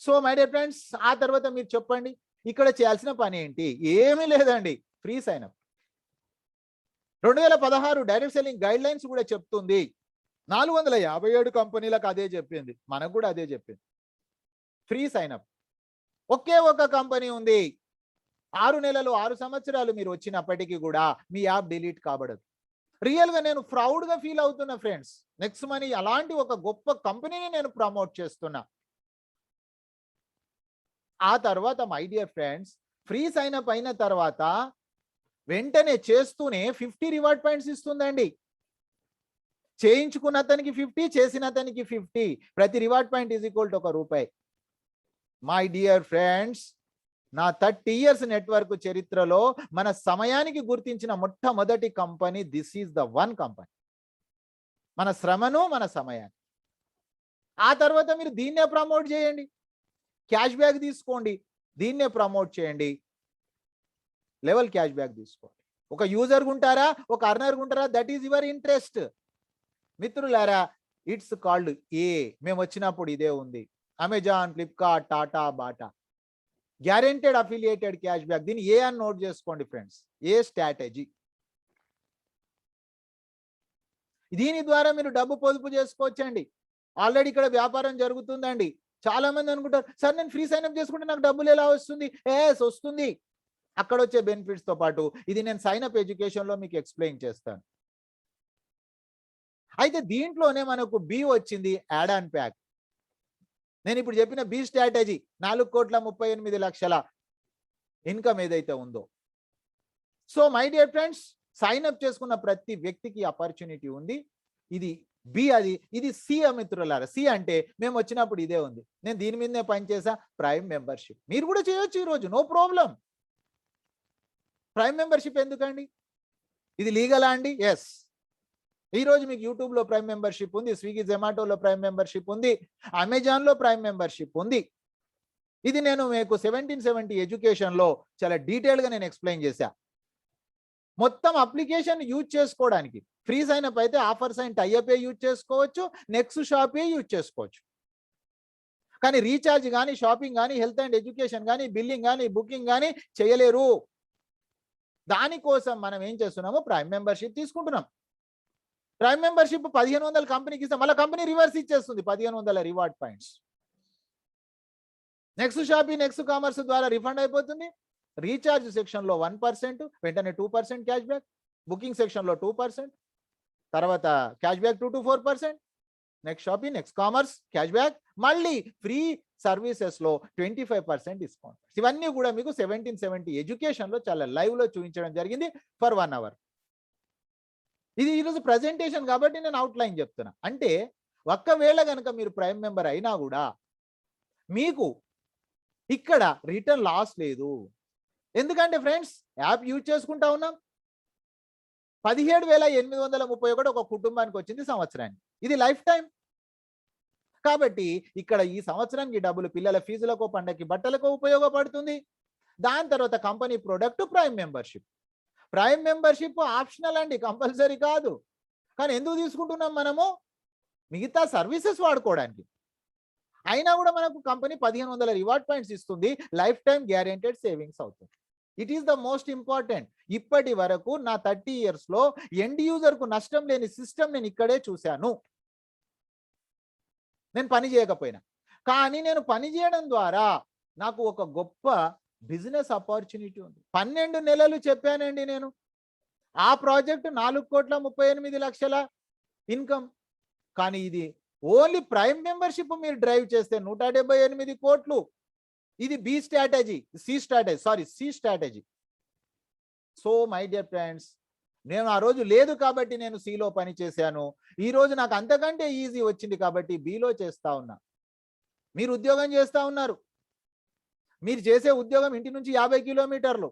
So my dear friends, ఆ తర్వాత మీరు చెప్పండి ఇక్కడ చేయాల్సిన పని ఏంటి? ఏమీ లేదండి, free sign up. 2016 direct selling guidelines కూడా చెప్తుంది. 457 కంపెనీలకు అదే చెప్పింది, మనకు కూడా అదే చెప్పింది. Free sign up. ఒకే ఒక కంపెనీ ఉంది, 6 నెలలు 6 సంవత్సరాలు మీరు వచ్చినప్పటికీ కూడా మీ యాప్ డిలీట్ కాబడదు. రియల్ గా నేను ప్రౌడ్ గా ఫీల్ అవుతున్నా ఫ్రెండ్స్. నెక్స్ట్ మనీ అలాంటి ఒక గొప్ప కంపెనీని నేను ప్రమోట్ చేస్తున్నా. ఆ తర్వాత my dear friends, free sign up అయిన తర్వాత వెంటనే చేస్తూనే 50 రివార్డ్ పాయింట్స్ ఇస్తుందండి. చేయించుకున్న అతనికి 50, చేసిన అతనికి 50. ప్రతి reward point is equal to ₹1. My dear friends, నా 30 ఇయర్స్ నెట్వర్క్ చరిత్రలో మన సమయానికి గుర్తించిన మొట్టమొదటి company this is the one company. మన శ్రమను, మన సమయాన్ని. ఆ తర్వాత మీరు దీన్నే ప్రమోట్ చేయండి, క్యాష్ బ్యాక్ తీసుకోండి, దీన్నే ప్రమోట్ చేయండి, లెవెల్ క్యాష్ బ్యాక్ తీసుకోండి. ఒక యూజర్ ఉంటారా, ఒక అర్నర్ ఉంటారా, దట్ ఈజ్ యువర్ ఇంట్రెస్ట్. మిత్రులారా, ఇట్స్ కాల్డ్ ఏ. మేము వచ్చినప్పుడు ఇదే ఉంది. Amazon, Flipkart, Tata, Bata, guaranteed affiliated cash back. దీన్ని ఏ అని నోట్ చేసుకోండి ఫ్రెండ్స్, ఏ స్ట్రాటజీ. దీని ద్వారా మీరు డబ్బు పొదుపు చేసుకోవచ్చండి. ఆల్రెడీ ఇక్కడ వ్యాపారం జరుగుతుందండి. చాలా మంది అనుకుంటారు, సార్ నేను ఫ్రీ సైన్అప్ చేసుకుంటే నాకు డబ్బులు ఎలా వస్తుంది? ఎస్ వస్తుంది. అక్కడ వచ్చే బెనిఫిట్స్ తో పాటు ఇది నేను సైన్అప్ ఎడ్యుకేషన్ లో మీకు ఎక్స్ప్లెయిన్ చేస్తాను. అయితే దీంట్లోనే మనకు బి వచ్చింది, యాడ్ అండ్ ప్యాక్. నేను ఇప్పుడు చెప్పిన బి స్ట్రాటజీ 4,38,00,000 ఇన్కమ్ ఏదైతే ఉందో. So my dear friends, sign-up చేసుకున్న ప్రతి వ్యక్తికి ఆపర్చునిటీ ఉంది. ఇది బి, అది ఇది సి. మిత్రులారా, సి అంటే మేము వచ్చినప్పుడు ఇదే ఉంది, నేను దీని మీదనే పనిచేసా, ప్రైమ్ మెంబర్షిప్. మీరు కూడా చేయొచ్చు ఈరోజు, నో ప్రాబ్లం. ప్రైమ్ మెంబర్షిప్ ఎందుకండి? ఇది లీగలా అండి? ఎస్. ఈరోజు మీకు యూట్యూబ్లో ప్రైమ్ మెంబర్షిప్ ఉంది, స్విగ్గీ జొమాటోలో ప్రైమ్ మెంబర్షిప్ ఉంది, అమెజాన్లో ప్రైమ్ మెంబర్షిప్ ఉంది. ఇది నేను మీకు 1770 ఎడ్యుకేషన్లో చాలా డీటెయిల్గా నేను ఎక్స్ప్లెయిన్ చేశా. మొత్తం అప్లికేషన్ యూజ్ చేసుకోవడానికి ఫ్రీ సైన్ అప్ అయితే ఆఫర్స్ అండ్ టైఅప్ యూజ్ చేసుకోవచ్చు, నెక్స్ట్ షాప్ యూజ్ చేసుకోవచ్చు. కానీ రీఛార్జ్ కానీ, షాపింగ్ కానీ, హెల్త్ అండ్ ఎడ్యుకేషన్ కానీ, బిల్లింగ్ కానీ, బుకింగ్ కానీ చేయలేరు. దానికోసం మనం ఏం చేస్తున్నాము, ప్రైమ్ మెంబర్షిప్ తీసుకుంటున్నాం. ప్రైమ్ మెంబర్షిప్ 1500 కంపెనీకి ఇస్తాం, మళ్ళీ కంపెనీ రివర్స్ ఇచ్చేస్తుంది 1500 reward points. Next shopping, next commerce ద్వారా రిఫండ్ అయిపోతుంది. రీఛార్జ్ సెక్షన్లో 1%, వెంటనే 2% క్యాష్ బ్యాక్. బుకింగ్ సెక్షన్లో 2%, తర్వాత cash back 2 to 4%. Next shopping, next commerce, cash back, మళ్ళీ ఫ్రీ సర్వీసెస్లో 25% డిస్కౌంట్. ఇవన్నీ కూడా మీకు 1770 ఎడ్యుకేషన్లో చాలా లైవ్లో చూపించడం జరిగింది ఫర్ 1 hour. ఇది ఈరోజు ప్రజెంటేషన్ కాబట్టి నేను అవుట్లైన్ చెప్తున్నా. అంటే ఒక్కవేళ కనుక మీరు ప్రైమ్ మెంబర్ అయినా కూడా మీకు ఇక్కడ రిటర్న్ లాస్ లేదు. ఎందుకంటే ఫ్రెండ్స్, యాప్ యూజ్ చేసుకుంటా ఉన్నాం. 17,831 ఒక కుటుంబానికి వచ్చింది సంవత్సరానికి. ఇది లైఫ్ టైం కాబట్టి ఇక్కడ ఈ సంవత్సరానికి డబ్బులు పిల్లల ఫీజులకు, పండగకి బట్టలకు ఉపయోగపడుతుంది. దాని తర్వాత company product prime membership. Prime membership optional అండి, కంపల్సరీ కాదు. కానీ ఎందుకు తీసుకుంటున్నాం మనము? మిగతా సర్వీసెస్ వాడుకోవడానికి. అయినా కూడా మనకు కంపెనీ 1500 రివార్డ్ పాయింట్స్ ఇస్తుంది, లైఫ్ టైం గ్యారెంటెడ్ సేవింగ్స్ అవుతుంది. It is the most important. ఇప్పటి వరకు నా 30 years లో ఎండ్ యూజర్ కు నష్టం లేని సిస్టమ్ నేను ఇక్కడే చూశాను. నేను పని చేయకపోయినా, కానీ నేను పని చేయడం ద్వారా నాకు ఒక గొప్ప బిజినెస్ ఆపర్చునిటీ ఉంది. 12 నెలలు చెప్పానండి నేను. ఆ ప్రాజెక్ట్ 4,38,00,000 ఇన్కమ్. కానీ ఇది ఓన్లీ ప్రైమ్ మెంబర్షిప్ మీరు డ్రైవ్ చేస్తే 178 కోట్లు. ఇది B strategy, C strategy. So my dear friends, నేను ఆ రోజు లేదు కాబట్టి నేను సిలో పని చేశాను. ఈ రోజు నాకు అంతకంటే ఈజీ వచ్చింది కాబట్టి బిలో చేస్తా ఉన్నా. మీరు ఉద్యోగం చేస్తా ఉన్నారు, మీరు చేసే ఉద్యోగం ఇంటి నుంచి 50 కిలోమీటర్లు,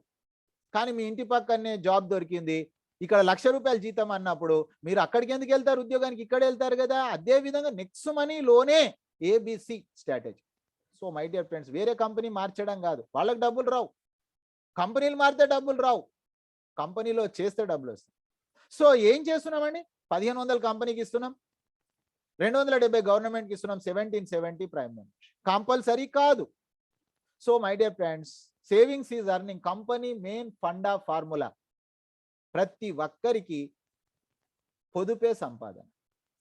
కానీ మీ ఇంటి పక్కనే జాబ్ దొరికింది, ఇక్కడ ₹1,00,000 జీతం అన్నప్పుడు మీరు అక్కడికి ఎందుకు వెళ్తారు ఉద్యోగానికి, ఇక్కడ వెళ్తారు కదా. అదే విధంగా నెక్స్ట్ మనీలోనే ABC strategy. So my dear friends, వేరే కంపెనీ మార్చడం కాదు, వాళ్ళకి డబ్బులు రావు. కంపెనీలు మారితే డబ్బులు రావు, కంపెనీలో చేస్తే డబ్బులు వస్తాయి. సో ఏం చేస్తున్నామండి, 1500 కంపెనీకి ఇస్తున్నాం, 270 గవర్నమెంట్కి ఇస్తున్నాం, 1770 ప్రైమ్ మెంబర్షిప్. కంపల్సరీ కాదు. So my dear friends, savings is earning company main funda formula. ప్రతి ఒక్కరికి పొదుపే సంపాదన,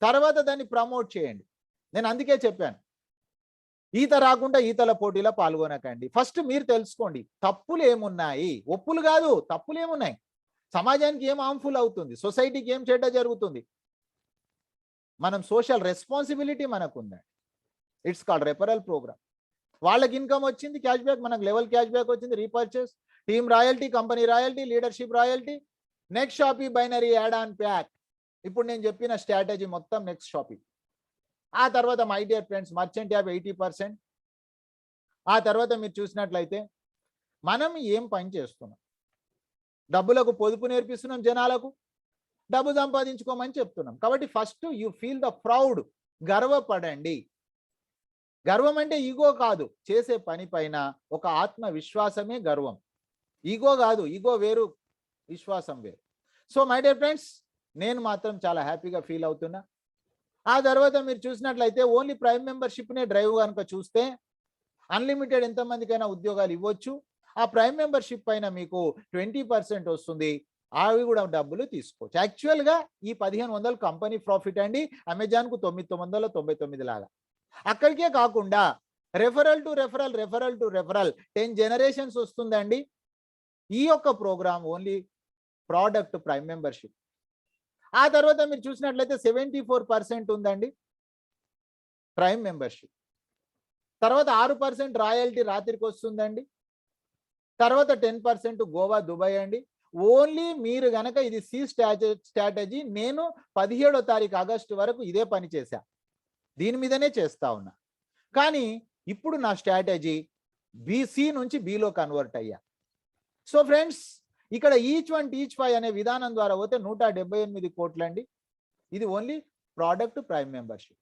తర్వాత దాన్ని ప్రమోట్ చేయండి. నేను అందుకే చెప్పాను, ఈత రాకుండా ఈతల పోటీలో పాల్గొనకండి. ఫస్ట్ మీరు తెలుసుకోండి తప్పులు ఏమున్నాయి, ఒప్పులు కాదు, తప్పులు ఏమున్నాయి, సమాజానికి ఏం హార్మ్ఫుల్ అవుతుంది, సొసైటీకి ఏం చెడ్డ జరుగుతుంది. మనం సోషల్ రెస్పాన్సిబిలిటీ మనకు ఉందండి. It's called referral programme. వాళ్ళకి ఇన్కమ్ వచ్చింది, క్యాష్ బ్యాక్, మనకు లెవెల్ క్యాష్ బ్యాక్ వచ్చింది, repurchase, team royalty, company royalty, leadership royalty, Next Shoppe binary add on pack. ఇప్పుడు నేను చెప్పిన స్ట్రాటజీ మొత్తం నెక్స్ట్ షాపీ. ఆ తర్వాత my dear friends, merchant app 80%. ఆ తర్వాత మీరు చూసినట్లయితే మనం ఏం పని చేస్తున్నాం, డబ్బులకు పొదుపు నేర్పిస్తున్నాం, జనాలకు డబ్బు సంపాదించుకోమని చెప్తున్నాం. కాబట్టి first you feel the proud, గర్వపడండి. గర్వం అంటే ఈగో కాదు, చేసే పని పైన ఒక ఆత్మవిశ్వాసమే గర్వం. ఈగో కాదు, ఈగో వేరు, విశ్వాసం వేరు. సో మై డియర్ ఫ్రెండ్స్, నేను మాత్రం చాలా హ్యాపీగా ఫీల్ అవుతున్నా. ఆ తర్వాత మీరు చూసినట్లయితే ఓన్లీ ప్రైమ్ మెంబర్షిప్నే డ్రైవ్ కనుక చూస్తే అన్లిమిటెడ్ ఎంతమందికైనా ఉద్యోగాలు ఇవ్వచ్చు. ఆ ప్రైమ్ మెంబర్షిప్ పైన మీకు 20% వస్తుంది, అవి కూడా డబ్బులు తీసుకోవచ్చు. యాక్చువల్గా ఈ 1500 కంపెనీ ప్రాఫిట్ అండి, అమెజాన్కు 999 లాగా. అక్కడికే కాకుండా referral to referral, referral to referral 10 generations వస్తుందండి. ఈ యొక్క program only product prime membership. ఆ తర్వాత మీరు చూసినట్లయితే 74% ఉందండి ప్రైమ్ మెంబర్షిప్. తర్వాత 6% రాయల్టీ రాత్రికి వస్తుందండి. తర్వాత 10% గోవా, దుబాయ్ అండి. ఓన్లీ మీరు గనక ఇది సి స్ట్రాటజీ, నేను 17వ తారీఖు ఆగస్టు వరకు ఇదే పని చేశా, దీని మీదనే చేస్తా ఉన్నా. కానీ ఇప్పుడు నా స్ట్రాటజీ బీసీ నుంచి బీలో కన్వర్ట్ అయ్యా. సో ఫ్రెండ్స్, ఇక్కడ ఈచ్ 1 టీచ్ 5 అనే విధానం ద్వారా పోతే 178 కోట్లు అండి. ఇది ఓన్లీ ప్రోడక్ట్ ప్రైమ్ మెంబర్షిప్.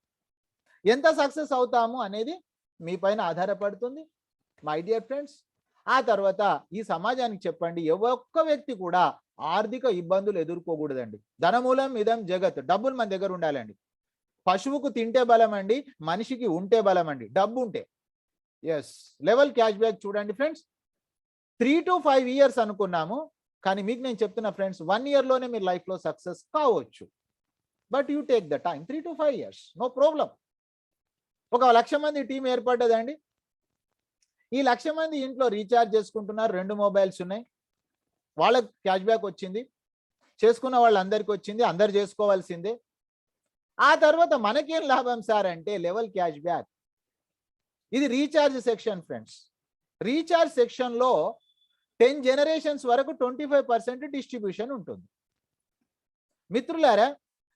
ఎంత సక్సెస్ అవుతాము అనేది మీ పైన ఆధారపడుతుంది మై డియర్ ఫ్రెండ్స్. ఆ తర్వాత ఈ సమాజానికి చెప్పండి, ఒక్క వ్యక్తి కూడా ఆర్థిక ఇబ్బందులు ఎదుర్కోకూడదండి. ధనమూలం ఇదం జగత్, డబ్బులు మన దగ్గర ఉండాలండి. పశువుకు తింటే బలం అండి, మనిషికి ఉంటే బలం అండి, డబ్బు ఉంటే. ఎస్, లెవెల్ క్యాష్ బ్యాక్ చూడండి ఫ్రెండ్స్, 3 to 5 years అనుకున్నాము, కానీ మీకు నేను చెప్తున్నా ఫ్రెండ్స్, 1 year లోనే మీరు లైఫ్లో సక్సెస్ కావచ్చు. But you take the time, 3 to 5 years, no problem. ఒక 1,00,000 మంది టీం ఏర్పడ్డదండి. ఈ 1,00,000 మంది ఇంట్లో రీఛార్జ్ చేసుకుంటున్నారు, 2 మొబైల్స్ ఉన్నాయి, వాళ్ళకి క్యాష్ బ్యాక్ వచ్చింది, చేసుకున్న వాళ్ళందరికీ వచ్చింది, అందరు చేసుకోవాల్సిందే. ఆ తర్వాత మనకేం లాభం సార్ అంటే లెవెల్ క్యాష్ బ్యాక్. ఇది రీఛార్జ్ సెక్షన్ ఫ్రెండ్స్. రీఛార్జ్ సెక్షన్లో 10 జనరేషన్స్ వరకు 25% డిస్ట్రిబ్యూషన్ ఉంటుంది. మిత్రులారా,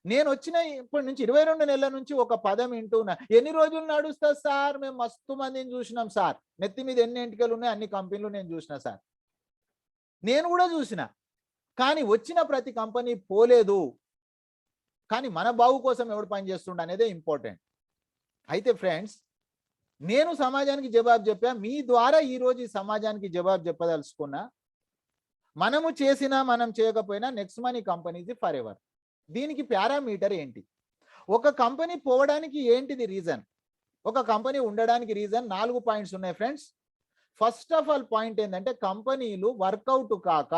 నేను వచ్చిన ఇప్పటి నుంచి 22 నెలల నుంచి ఒక పదం వింటున్నా, ఎన్ని రోజులు నడుస్తా సార్, మేము మస్తు మందిని చూసినాం సార్, నెత్తి మీద ఎన్ని ఎంటికలు ఉన్నాయి అన్ని కంపెనీలు నేను చూసిన సార్. నేను కూడా చూసిన, కానీ వచ్చిన ప్రతి కంపెనీ పోలేదు. కానీ మన బావు కోసం ఎవడు పనిచేస్తుండ అనేదే ఇంపార్టెంట్. అయితే ఫ్రెండ్స్, నేను సమాజానికి జవాబు చెప్పా, మీ ద్వారా ఈరోజు ఈ సమాజానికి జవాబు చెప్పదలుచుకున్నా. మనము చేసినా మనం చేయకపోయినా నెక్స్ట్ మనీ కంపెనీది ఫర్ ఎవర్. దీనికి పారామీటర్ ఏంటి, ఒక కంపెనీ పోవడానికి ఏంటిది రీజన్, ఒక కంపెనీ ఉండడానికి రీజన్ 4 పాయింట్స్ ఉన్నాయి friends. First of all point ఏంటంటే కంపెనీలు వర్కౌట్ కాక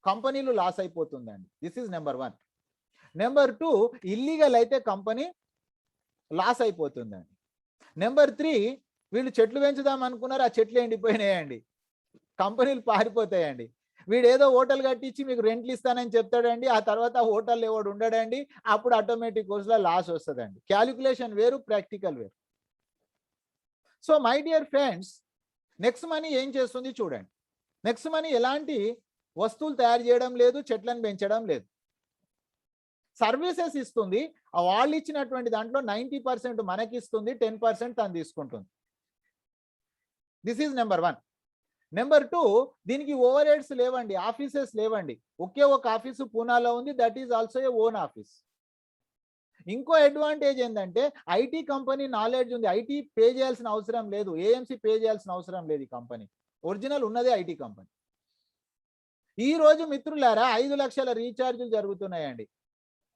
కంపెనీలు లాస్ అయిపోతుందండి. This is number 1. Number 2, illegal అయితే కంపెనీ లాస్ అయిపోతుందండి. నెంబర్ 3, వీళ్ళు చెట్లు పెంచుదాం అనుకున్నారు, ఆ చెట్లు ఎండిపోయినాయండి, కంపెనీలు పారిపోతాయండి. వీడు ఏదో హోటల్ కట్టించి మీకు రెంట్లు ఇస్తానని చెప్తాడండి, ఆ తర్వాత హోటల్ ఎవడు ఉండడండి, అప్పుడు ఆటోమేటిక్ కోర్సులో లాస్ వస్తుందండి. క్యాలిక్యులేషన్ వేరు, ప్రాక్టికల్ వేరు. So my dear friends, next money ఏం చేస్తుంది చూడండి. నెక్స్ట్ మనీ ఎలాంటి వస్తువులు తయారు చేయడం లేదు, చెట్లను పెంచడం లేదు, సర్వీసెస్ ఇస్తుంది. ఆ వాళ్ళు ఇచ్చినటువంటి దాంట్లో 90% మనకి ఇస్తుంది, 10% తను తీసుకుంటుంది. This is number 1. నెంబర్ 2, దీనికి ఓవర్ హెడ్స్ లేవండి, ఆఫీసెస్ లేవండి. ఒకే ఒక ఆఫీసు పూనాలో ఉంది, that is also a own office. ఇంకో అడ్వాంటేజ్ ఏంటంటే ఐటీ కంపెనీ నాలెడ్జ్ ఉంది, ఐటీ పే చేయాల్సిన అవసరం లేదు, ఏఎంసీ పే చేయాల్సిన అవసరం లేదు. ఈ కంపెనీ ఒరిజినల్ ఉన్నదే ఐటీ కంపెనీ. ఈ రోజు మిత్రులారా 5 లక్షల రీఛార్జీలు జరుగుతున్నాయండి.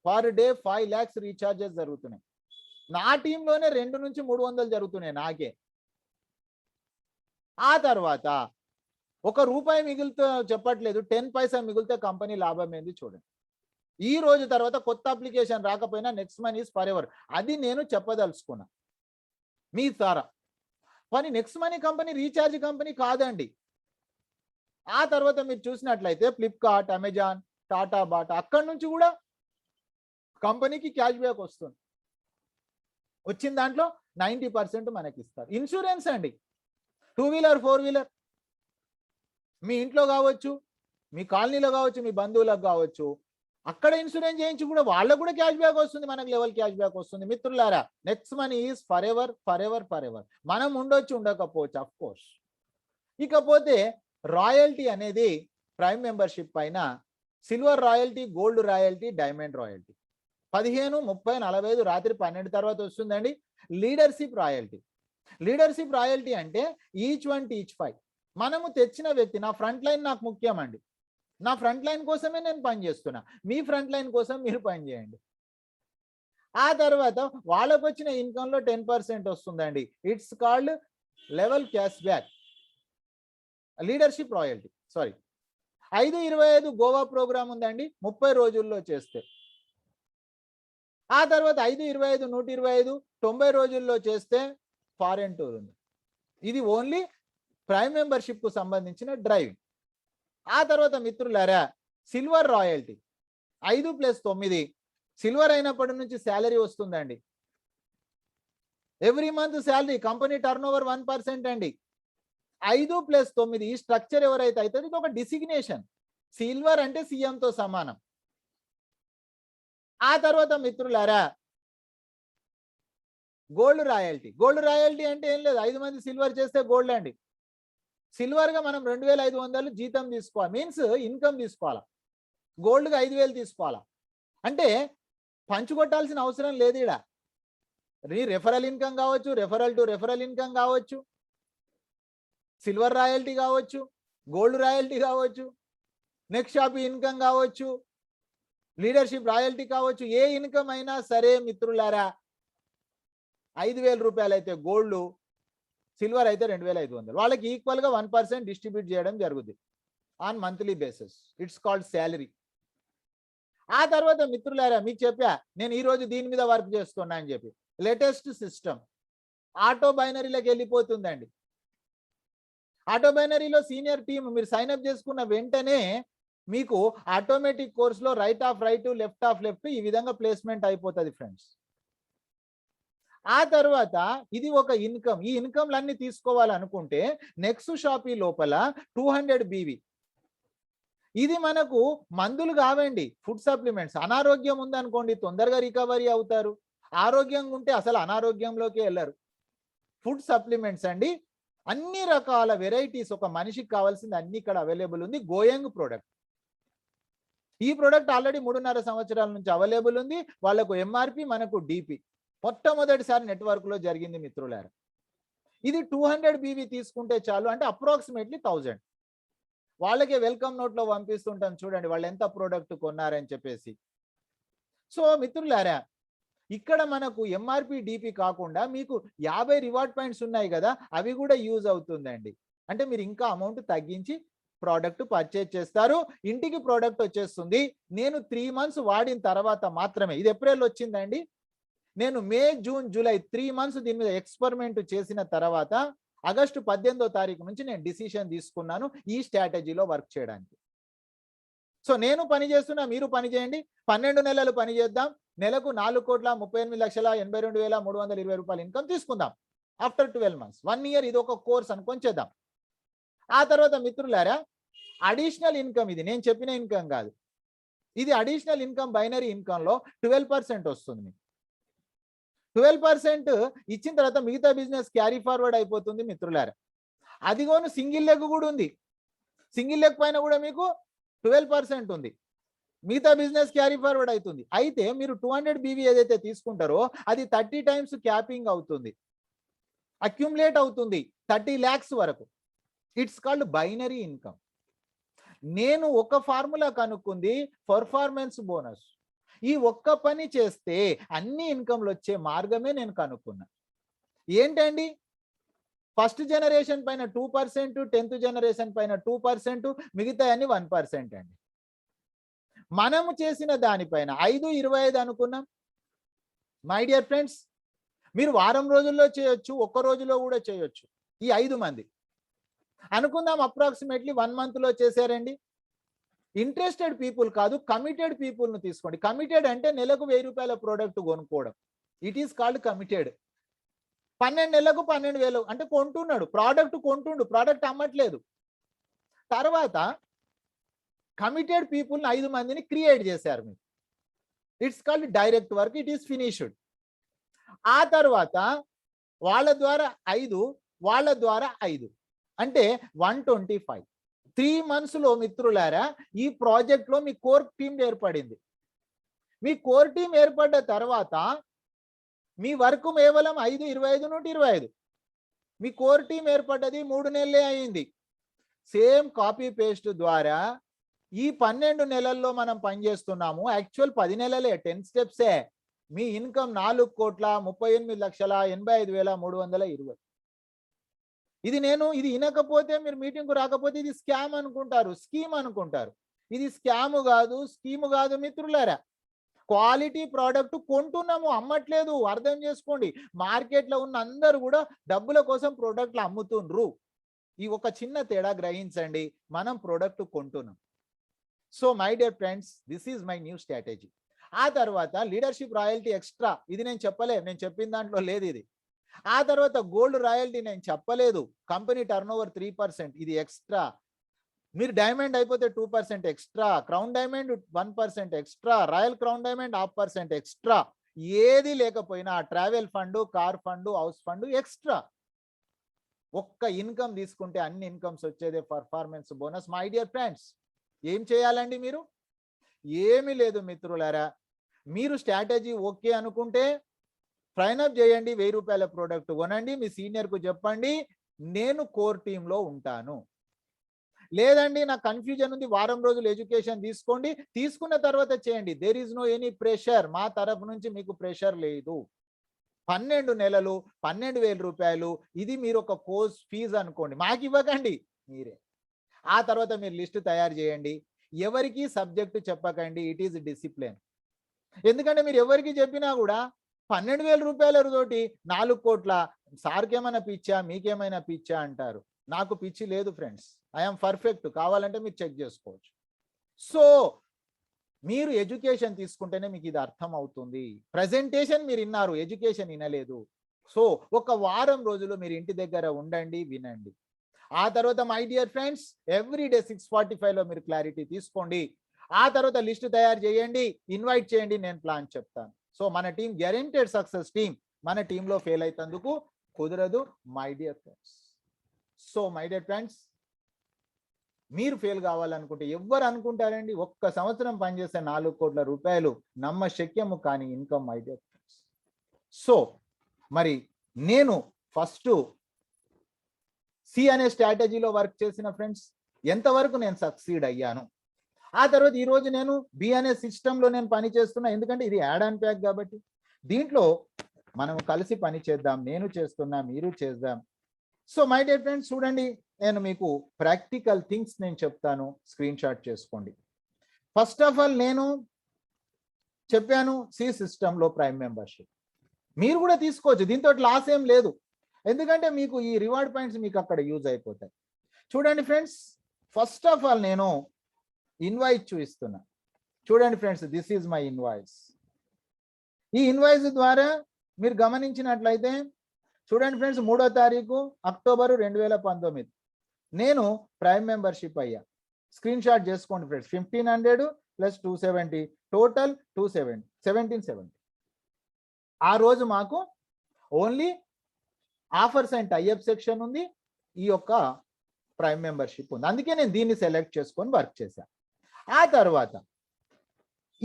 పర్ డే 5 lakhs రీఛార్జెస్ జరుగుతున్నాయి. నా టీంలోనే 2 నుంచి 300 జరుగుతున్నాయి నాకే. ఆ తర్వాత ₹1 మిగులుతో చెప్పట్లేదు, 10 పైసా మిగిలితే కంపెనీ లాభం ఏంది చూడండి. ఈ రోజు తర్వాత కొత్త అప్లికేషన్ రాకపోయినా next money is for ever, అది నేను చెప్పదలుచుకున్నా మీ ద్వారా. కానీ next money company recharge company కాదండి. ఆ తర్వాత మీరు చూసినట్లయితే ఫ్లిప్కార్ట్, అమెజాన్, టాటా, బాటా అక్కడి నుంచి కూడా కంపెనీకి క్యాష్ బ్యాక్ వస్తుంది. వచ్చిన దాంట్లో 90% మనకి ఇస్తారు. ఇన్సూరెన్స్ అండి, 2 వీలర్ 4 వీలర్ మీ ఇంట్లో కావచ్చు, మీ కాలనీలో కావచ్చు, మీ బంధువులకు కావచ్చు, అక్కడ ఇన్సూరెన్స్ చేయించి కూడా వాళ్ళకు కూడా క్యాష్ బ్యాక్ వస్తుంది, మనకు లెవెల్ క్యాష్ బ్యాక్ వస్తుంది. మిత్రులారా next money is for ever, for ever, for ever. మనం ఉండొచ్చు, ఉండకపోవచ్చు, అఫ్ కోర్స్. ఇకపోతే రాయల్టీ అనేది ప్రైమ్ మెంబర్షిప్ పైన silver royalty, gold royalty, diamond royalty 15, 30, 45 రాత్రి 12 తర్వాత వస్తుందండి. Leadership royalty. లీడర్షిప్ రాయల్టీ అంటే ఈచ్ 1 టీచ్ 5. మనము తెచ్చిన వ్యక్తి, నా ఫ్రంట్ లైన్ నాకు ముఖ్యం అండి, నా ఫ్రంట్ లైన్ కోసమే నేను పని చేస్తున్నా, మీ ఫ్రంట్ లైన్ కోసం మీరు పని చేయండి. ఆ తర్వాత వాళ్ళకు వచ్చిన ఇన్కంలో 10% వస్తుందండి. It's called level cash back, leadership royalty. Sorry, 5/25 Goa program ఉందండి, 30 రోజుల్లో చేస్తే. ఆ తర్వాత 5/25, 125, 90 రోజుల్లో చేస్తే ఫారెన్ టూర్ ఉంది. ఇది ఓన్లీ ప్రైమ్ మెంబర్షిప్ కు సంబంధించిన డ్రైవింగ్. ఆ తర్వాత మిత్రులారా సిల్వర్ రాయల్టీ 5+9 సిల్వర్ అయినప్పటి నుంచి శాలరీ వస్తుందండి. Every month salary, company turn over 1% అండి. 5+9 ఈ స్ట్రక్చర్ ఎవరైతే అవుతుంది, ఇది ఒక డిసిగ్నేషన్. సిల్వర్ అంటే సీఎంతో సమానం. ఆ తర్వాత మిత్రులారా గోల్డ్ రాయల్టీ. గోల్డ్ రాయల్టీ అంటే ఏం లేదు, 5 మంది సిల్వర్ చేస్తే గోల్డ్ అండి. సిల్వర్ గా మనం 2500 జీతం తీసుకోవాలి, మీన్స్ ఇన్కమ్ తీసుకోవాలా. గోల్డ్గా 5000 తీసుకోవాలా. అంటే పంచుకొట్టాల్సిన అవసరం లేదు. ఇక్కడ రెఫరల్ ఇన్కమ్ కావచ్చు, రెఫరల్ టు రెఫరల్ ఇన్కమ్ కావచ్చు, సిల్వర్ రాయల్టీ కావచ్చు, గోల్డ్ రాయల్టీ కావచ్చు, నెక్స్ట్ షాప్ ఇన్కమ్ కావచ్చు, లీడర్షిప్ రాయల్టీ కావచ్చు. ఏ ఇన్కమ్ అయినా సరే మిత్రులారా 5000 రూపాయలు అయితే గోల్డ్, సిల్వర్ అయితే 2500, వాళ్ళకి ఈక్వల్ గా 1% డిస్ట్రిబ్యూట్ చేయడం జరుగుతుంది on monthly basis. It's called salary. ఆ తర్వాత మిత్రులారా మీకు చెప్పా, నేను ఈ రోజు దీని మీద వర్క్ చేస్తున్నా అని చెప్పి, లేటెస్ట్ సిస్టమ్ ఆటో బైనరీలోకి వెళ్ళిపోతుందండి. ఆటో బైనరీలో సీనియర్ టీమ్ మీరు సైన్ అప్ చేసుకున్న వెంటనే మీకు ఆటోమేటిక్ కోర్సులో right of right, left of left ఈ విధంగా ప్లేస్మెంట్ అయిపోతుంది ఫ్రెండ్స్. ఆ తర్వాత ఇది ఒక ఇన్కమ్. ఈ ఇన్కమ్లన్నీ తీసుకోవాలనుకుంటే నెక్స్ట్ షాపీ లోపల 200 BV. ఇది మనకు మందులు కావండి, ఫుడ్ సప్లిమెంట్స్. అనారోగ్యం ఉందనుకోండి తొందరగా రికవరీ అవుతారు, ఆరోగ్యంగా ఉంటే అసలు అనారోగ్యంలోకి వెళ్ళరు. ఫుడ్ సప్లిమెంట్స్ అండి, అన్ని రకాల వెరైటీస్ ఒక మనిషికి కావాల్సింది అన్ని ఇక్కడ అవైలబుల్ ఉంది. గోయంగ్ ప్రోడక్ట్. ఈ ప్రోడక్ట్ ఆల్రెడీ 3.5 సంవత్సరాల నుంచి అవైలబుల్ ఉంది. వాళ్ళకు ఎంఆర్పి, మనకు డిపి. మొట్టమొదటిసారి నెట్వర్క్ లో జరిగింది మిత్రులారా. ఇది 200 BV తీసుకుంటే చాలు, అంటే అప్రాక్సిమేట్లీ 1000. వాళ్ళకే వెల్కమ్ నోట్ లో పంపిస్తుంటాం చూడండి వాళ్ళు ఎంత ప్రోడక్ట్ కొన్నారని చెప్పేసి. సో మిత్రులారా ఇక్కడ మనకు ఎంఆర్పి డిపి కాకుండా మీకు 50 రివార్డ్ పాయింట్స్ ఉన్నాయి కదా, అవి కూడా యూజ్ అవుతుందండి. అంటే మీరు ఇంకా అమౌంట్ తగ్గించి ప్రోడక్ట్ పర్చేజ్ చేస్తారు, ఇంటికి ప్రోడక్ట్ వచ్చేస్తుంది. నేను 3 months వాడిన తర్వాత మాత్రమే, ఇది ఏప్రిల్ వచ్చిందండి, నేను మే, జూన్, జూలై 3 months దీని మీద ఎక్స్పెరిమెంట్ చేసిన తర్వాత ఆగస్టు 18వ తారీఖు నుంచి నేను డిసిషన్ తీసుకున్నాను ఈ స్ట్రాటజీలో వర్క్ చేయడానికి. సో నేను పని చేస్తున్నా, మీరు పని చేయండి. 12 నెలలు పని చేద్దాం. నెలకు 4,38,82,320 రూపాయలు ఇన్కమ్ తీసుకుందాం ఆఫ్టర్ 12 months. 1 year ఇది ఒక కోర్స్ అనుకొని చేద్దాం. ఆ తర్వాత మిత్రులారా అడిషనల్ ఇన్కమ్, ఇది నేను చెప్పిన ఇన్కమ్ కాదు, ఇది అడిషనల్ ఇన్కమ్ బైనరీ ఇన్కమ్ లో 12% వస్తుంది. 12% ఇచ్చిన తర్వాత మిగతా బిజినెస్ క్యారీ ఫార్వర్డ్ అయిపోతుంది మిత్రులారా. అదిగోను సింగిల్ లెగ్ కూడా ఉంది. సింగిల్ లెగ్ పైన కూడా మీకు 12% ఉంది. మిగతా బిజినెస్ క్యారీ ఫార్వర్డ్ అవుతుంది. అయితే మీరు 200 BV ఏదైతే తీసుకుంటారో అది 30 టైమ్స్ క్యాపింగ్ అవుతుంది, అక్యుములేట్ అవుతుంది 30 lakhs వరకు. It's called binary income. నేను ఒక ఫార్ములా కనుక్కుంది పర్ఫార్మెన్స్ బోనస్. ఈ ఒక్క పని చేస్తే అన్ని ఇన్కమ్లు వచ్చే మార్గమే నేను కనుక్కున్నా. ఏంటండి? ఫస్ట్ జనరేషన్ పైన 2%, 10th జనరేషన్ పైన 2%, మిగతా అన్ని 1% అండి. మనము చేసిన దానిపైన 5, 25 అనుకున్నాం. మై డియర్ ఫ్రెండ్స్, మీరు వారం రోజుల్లో చేయొచ్చు, ఒక్క రోజులో కూడా చేయొచ్చు. ఈ 5 మంది అనుకుందాం అప్రాక్సిమేట్లీ 1 monthలో చేశారండి. ఇంట్రెస్టెడ్ పీపుల్ కాదు, కమిటెడ్ పీపుల్ను తీసుకోండి. కమిటెడ్ అంటే నెలకు 1000 రూపాయల ప్రోడక్ట్ కొనుక్కోవడం. It is called committed. 12 నెలలకు 12,000 అంటే కొంటున్నాడు, ప్రోడక్ట్ కొంటుండు, ప్రోడక్ట్ అమ్మట్లేదు. తర్వాత కమిటెడ్ పీపుల్ని 5 మందిని క్రియేట్ చేశారు మీరు. It's called direct work, it is finished. ఆ తర్వాత వాళ్ళ ద్వారా 5, వాళ్ళ ద్వారా 5 అంటే 125. 3 monthsలో మిత్రులారా ఈ ప్రాజెక్ట్లో మీ కోర్ టీం ఏర్పడింది. మీ కోర్ టీం ఏర్పడ్డ తర్వాత మీ వర్క్ కేవలం 5, 25, 125. మీ కోర్ టీం ఏర్పడ్డది 3 నెలలే అయింది. సేమ్ కాపీ పేస్ట్ ద్వారా ఈ 12 నెలల్లో మనం పనిచేస్తున్నాము. యాక్చువల్ 10 నెలలే, 10 స్టెప్సే. మీ ఇన్కమ్ 4,38,85,320. ఇది వినకపోతే మీరు మీటింగ్కు రాకపోతే ఇది స్కామ్ అనుకుంటారు, స్కీమ్ అనుకుంటారు. ఇది స్కామ్ కాదు, స్కీమ్ కాదు మిత్రులారా. క్వాలిటీ ప్రోడక్ట్ కొంటున్నాము, అమ్మట్లేదు. అర్థం చేసుకోండి. మార్కెట్లో ఉన్న అందరూ కూడా డబ్బుల కోసం ప్రోడక్ట్లు అమ్ముతుండ్రు. ఈ ఒక చిన్న తేడా గ్రహించండి. మనం ప్రోడక్ట్ కొంటున్నాం. So my dear friends, this is my new strategy. ఆ తర్వాత లీడర్షిప్ రాయల్టీ ఎక్స్ట్రా, ఇది నేను చెప్పలేదు, నేను చెప్పిన దాంట్లో లేదు ఇది. ఆ తర్వాత గోల్డ్ రాయల్టీ నేను చెప్పలేదు. కంపెనీ టర్నోవర్ 3%, ఇది ఎక్స్ట్రా. మీరు డైమండ్ అయిపోతే 2% extra, crown diamond 1% extra, royal crown diamond 0.5% extra. ఏది లేకపోయినా travel fund, car fund, house fund extra. ఒక్క ఇన్కమ్ తీసుకుంటే అన్ని ఇన్కమ్స్ వచ్చేదే performance bonus. My dear friends, ఏం చేయాలండి మీరు? ఏమీ లేదు మిత్రులారా. మీరు స్ట్రాటజీ ఓకే అనుకుంటే సైన్ అప్ చేయండి, 1000 రూపాయల ప్రోడక్ట్ కొనండి, మీ సీనియర్కు చెప్పండి, నేను కోర్ టీంలో ఉంటాను. లేదండి నాకు కన్ఫ్యూజన్ ఉంది, వారం రోజులు ఎడ్యుకేషన్ తీసుకోండి, తీసుకున్న తర్వాత చేయండి. There is no any pressure. మా తరఫు నుంచి మీకు ప్రెషర్ లేదు. 12 నెలలు 12,000 రూపాయలు, ఇది మీరు ఒక కోర్స్ ఫీజు అనుకోండి, మాకు ఇవ్వకండి, మీరే. ఆ తర్వాత మీరు లిస్ట్ తయారు చేయండి. ఎవరికి సబ్జెక్టు చెప్పకండి, ఇట్ ఈజ్ డిసిప్లిన్. ఎందుకంటే మీరు ఎవరికి చెప్పినా కూడా 12,000 రూపాయల తోటి 4 కోట్ల, సార్కేమైనా పిచ్చా, మీకేమైనా పిచ్చా అంటారు. నాకు పిచ్చి లేదు ఫ్రెండ్స్, ఐఎమ్ పర్ఫెక్ట్. కావాలంటే మీరు చెక్ చేసుకోవచ్చు. సో మీరు ఎడ్యుకేషన్ తీసుకుంటేనే మీకు ఇది అర్థం అవుతుంది. ప్రజెంటేషన్ మీరు విన్నారు, ఎడ్యుకేషన్ వినలేదు. సో ఒక వారం రోజులు మీరు ఇంటి దగ్గర ఉండండి, వినండి. ఆ తర్వాత మై డియర్ ఫ్రెండ్స్, ఎవ్రీడే 6:45లో మీరు క్లారిటీ తీసుకోండి. ఆ తర్వాత లిస్ట్ తయారు చేయండి, ఇన్వైట్ చేయండి, నేను ప్లాన్ చెప్తాను. సో మన టీం గ్యారెంటెడ్ సక్సెస్ టీం. మన టీంలో ఫెయిల్ అయితందుకు కుదరదు my dear friends. So my dear friends, మీరు ఫెయిల్ కావాలనుకుంటే ఎవరు అనుకుంటారండి? ఒక్క సంవత్సరం పనిచేస్తే 4 కోట్ల రూపాయలు నమ్మశక్యము కాని income my dear friends. So మరి నేను ఫస్ట్ సి అనే స్ట్రాటజీలో వర్క్ చేసిన ఫ్రెండ్స్, ఎంతవరకు నేను సక్సీడ్ అయ్యాను. ఆ తర్వాత ఈరోజు నేను బి అనే సిస్టంలో నేను పని చేస్తున్నా. ఎందుకంటే ఇది యాడ్ అండ్ ప్యాక్ కాబట్టి దీంట్లో మనం కలిసి పని చేద్దాం. నేను చేస్తున్నా, మీరు చేద్దాం. సో మై డియర్ ఫ్రెండ్స్, చూడండి, నేను మీకు ప్రాక్టికల్ థింగ్స్ నేను చెప్తాను, స్క్రీన్ షాట్ చేసుకోండి. ఫస్ట్ ఆఫ్ ఆల్ నేను చెప్పాను సి సిస్టంలో ప్రైమ్ మెంబర్షిప్ మీరు కూడా తీసుకోవచ్చు. దీంతో లాస్ ఏం లేదు, ఎందుకంటే మీకు ఈ రివార్డ్ పాయింట్స్ మీకు అక్కడ యూజ్ అయిపోతాయి. చూడండి ఫ్రెండ్స్, ఫస్ట్ ఆఫ్ ఆల్ నేను ఇన్వాయిస్ చూపిస్తున్నా. చూడండి friends, this is my invoice. E invoice ద్వారా మీరు గమనించినట్లయితే చూడండి ఫ్రెండ్స్, 3వ తారీఖు అక్టోబరు 2019 నేను ప్రైమ్ మెంబర్షిప్ అయ్యా. స్క్రీన్ షాట్ చేసుకోండి ఫ్రెండ్స్. 1500 + 270 టోటల్ 270, 1770. ఆ రోజు మాకు only offers and tie up section ఉంది, ఈ యొక్క ప్రైమ్ మెంబర్షిప్ ఉంది. అందుకే నేను దీన్ని సెలెక్ట్ చేసుకొని వర్క్ చేశాను. ఆ తర్వాత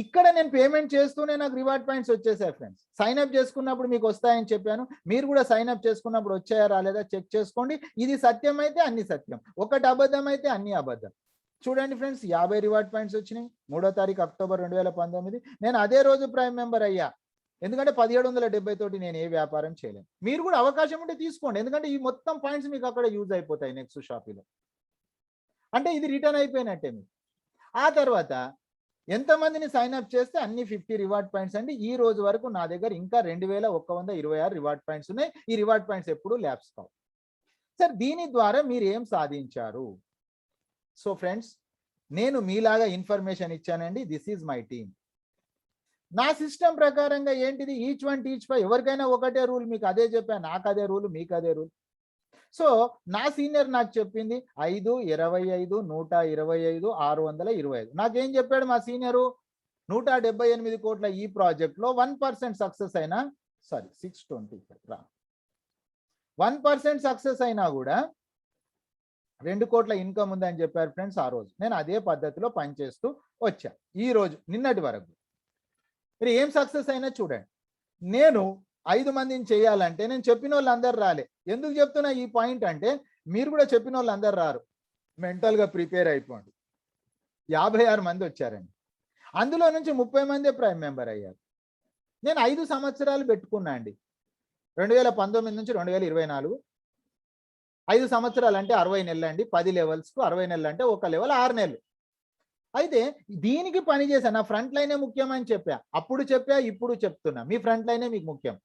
ఇక్కడ నేను పేమెంట్ చేస్తూనే నాకు రివార్డ్ పాయింట్స్ వచ్చేసాయి ఫ్రెండ్స్. సైన్ అప్ చేసుకున్నప్పుడు మీకు వస్తాయని చెప్పాను. మీరు కూడా సైన్ అప్ చేసుకున్నప్పుడు వచ్చాయా రాలేదా చెక్ చేసుకోండి. ఇది సత్యం అయితే అన్ని సత్యం, ఒకటి అబద్ధం అయితే అన్ని అబద్ధం. చూడండి ఫ్రెండ్స్, 50 రివార్డ్ పాయింట్స్ వచ్చినాయి 3వ తారీఖు అక్టోబర్ 2019. నేను అదే రోజు ప్రైమ్ మెంబర్ అయ్యా. ఎందుకంటే 1770 తోటి నేను ఏ వ్యాపారం చేయలేను. మీరు కూడా అవకాశం ఉంటే తీసుకోండి, ఎందుకంటే ఈ మొత్తం పాయింట్స్ మీకు అక్కడ యూజ్ అయిపోతాయి నెక్స్ట్ షాపీలో. అంటే ఇది రిటర్న్ అయిపోయినట్టే మీకు. ఆ తర్వాత ఎంతమందిని సైన్ అప్ చేస్తే అన్ని 50 రివార్డ్ పాయింట్స్ అండి. ఈ రోజు వరకు నా దగ్గర ఇంకా 2126 రివార్డ్ పాయింట్స్ ఉన్నాయి. ఈ రివార్డ్ పాయింట్స్ ఎప్పుడు ల్యాప్స్ కావు. సార్ దీని ద్వారా మీరు ఏం సాధించారు? సో ఫ్రెండ్స్, నేను మీలాగా ఇన్ఫర్మేషన్ ఇచ్చానండి. This is my team. నా సిస్టమ్ ప్రకారంగా ఏంటిది, ఈచ్ వన్ టీచ్ ఫైవ్. ఎవరికైనా ఒకటే రూల్, మీకు అదే చెప్పాను, నాకు అదే రూల్, మీకు అదే రూల్. సో నా సీనియర్ నాకు చెప్పింది 5, 25, 125, 625. నాకేం చెప్పాడు మా సీనియరు, 178 కోట్ల ఈ ప్రాజెక్ట్లో 1% సక్సెస్ అయినా, సారీ 620 1% సక్సెస్ అయినా కూడా 2 కోట్ల ఇన్కమ్ ఉందని చెప్పారు ఫ్రెండ్స్ ఆ రోజు. నేను అదే పద్ధతిలో పనిచేస్తూ వచ్చా ఈ రోజు నిన్నటి వరకు. మీరు ఏం సక్సెస్ అయినా చూడండి. నేను 5 మందిని చేయాలంటే నేను చెప్పిన వాళ్ళు అందరు రాలే. ఎందుకు చెప్తున్నా ఈ పాయింట్ అంటే, మీరు కూడా చెప్పిన వాళ్ళు అందరు రారు, మెంటల్గా ప్రిపేర్ అయిపోండి. 56 మంది వచ్చారండి. అందులో నుంచి 30 మందే ప్రైమ్ మెంబర్ అయ్యారు. నేను 5 సంవత్సరాలు పెట్టుకున్నా అండి, 2019 నుంచి 2024. 5 సంవత్సరాలు అంటే 60 నెలలు అండి. 10 లెవెల్స్కు 60 నెలలు అంటే ఒక లెవెల్ 6 నెలలు. అయితే దీనికి పని చేశాను. నా ఫ్రంట్ లైనే ముఖ్యమని చెప్పా, అప్పుడు చెప్పా, ఇప్పుడు చెప్తున్నా, మీ ఫ్రంట్ లైనే మీకు ముఖ్యం.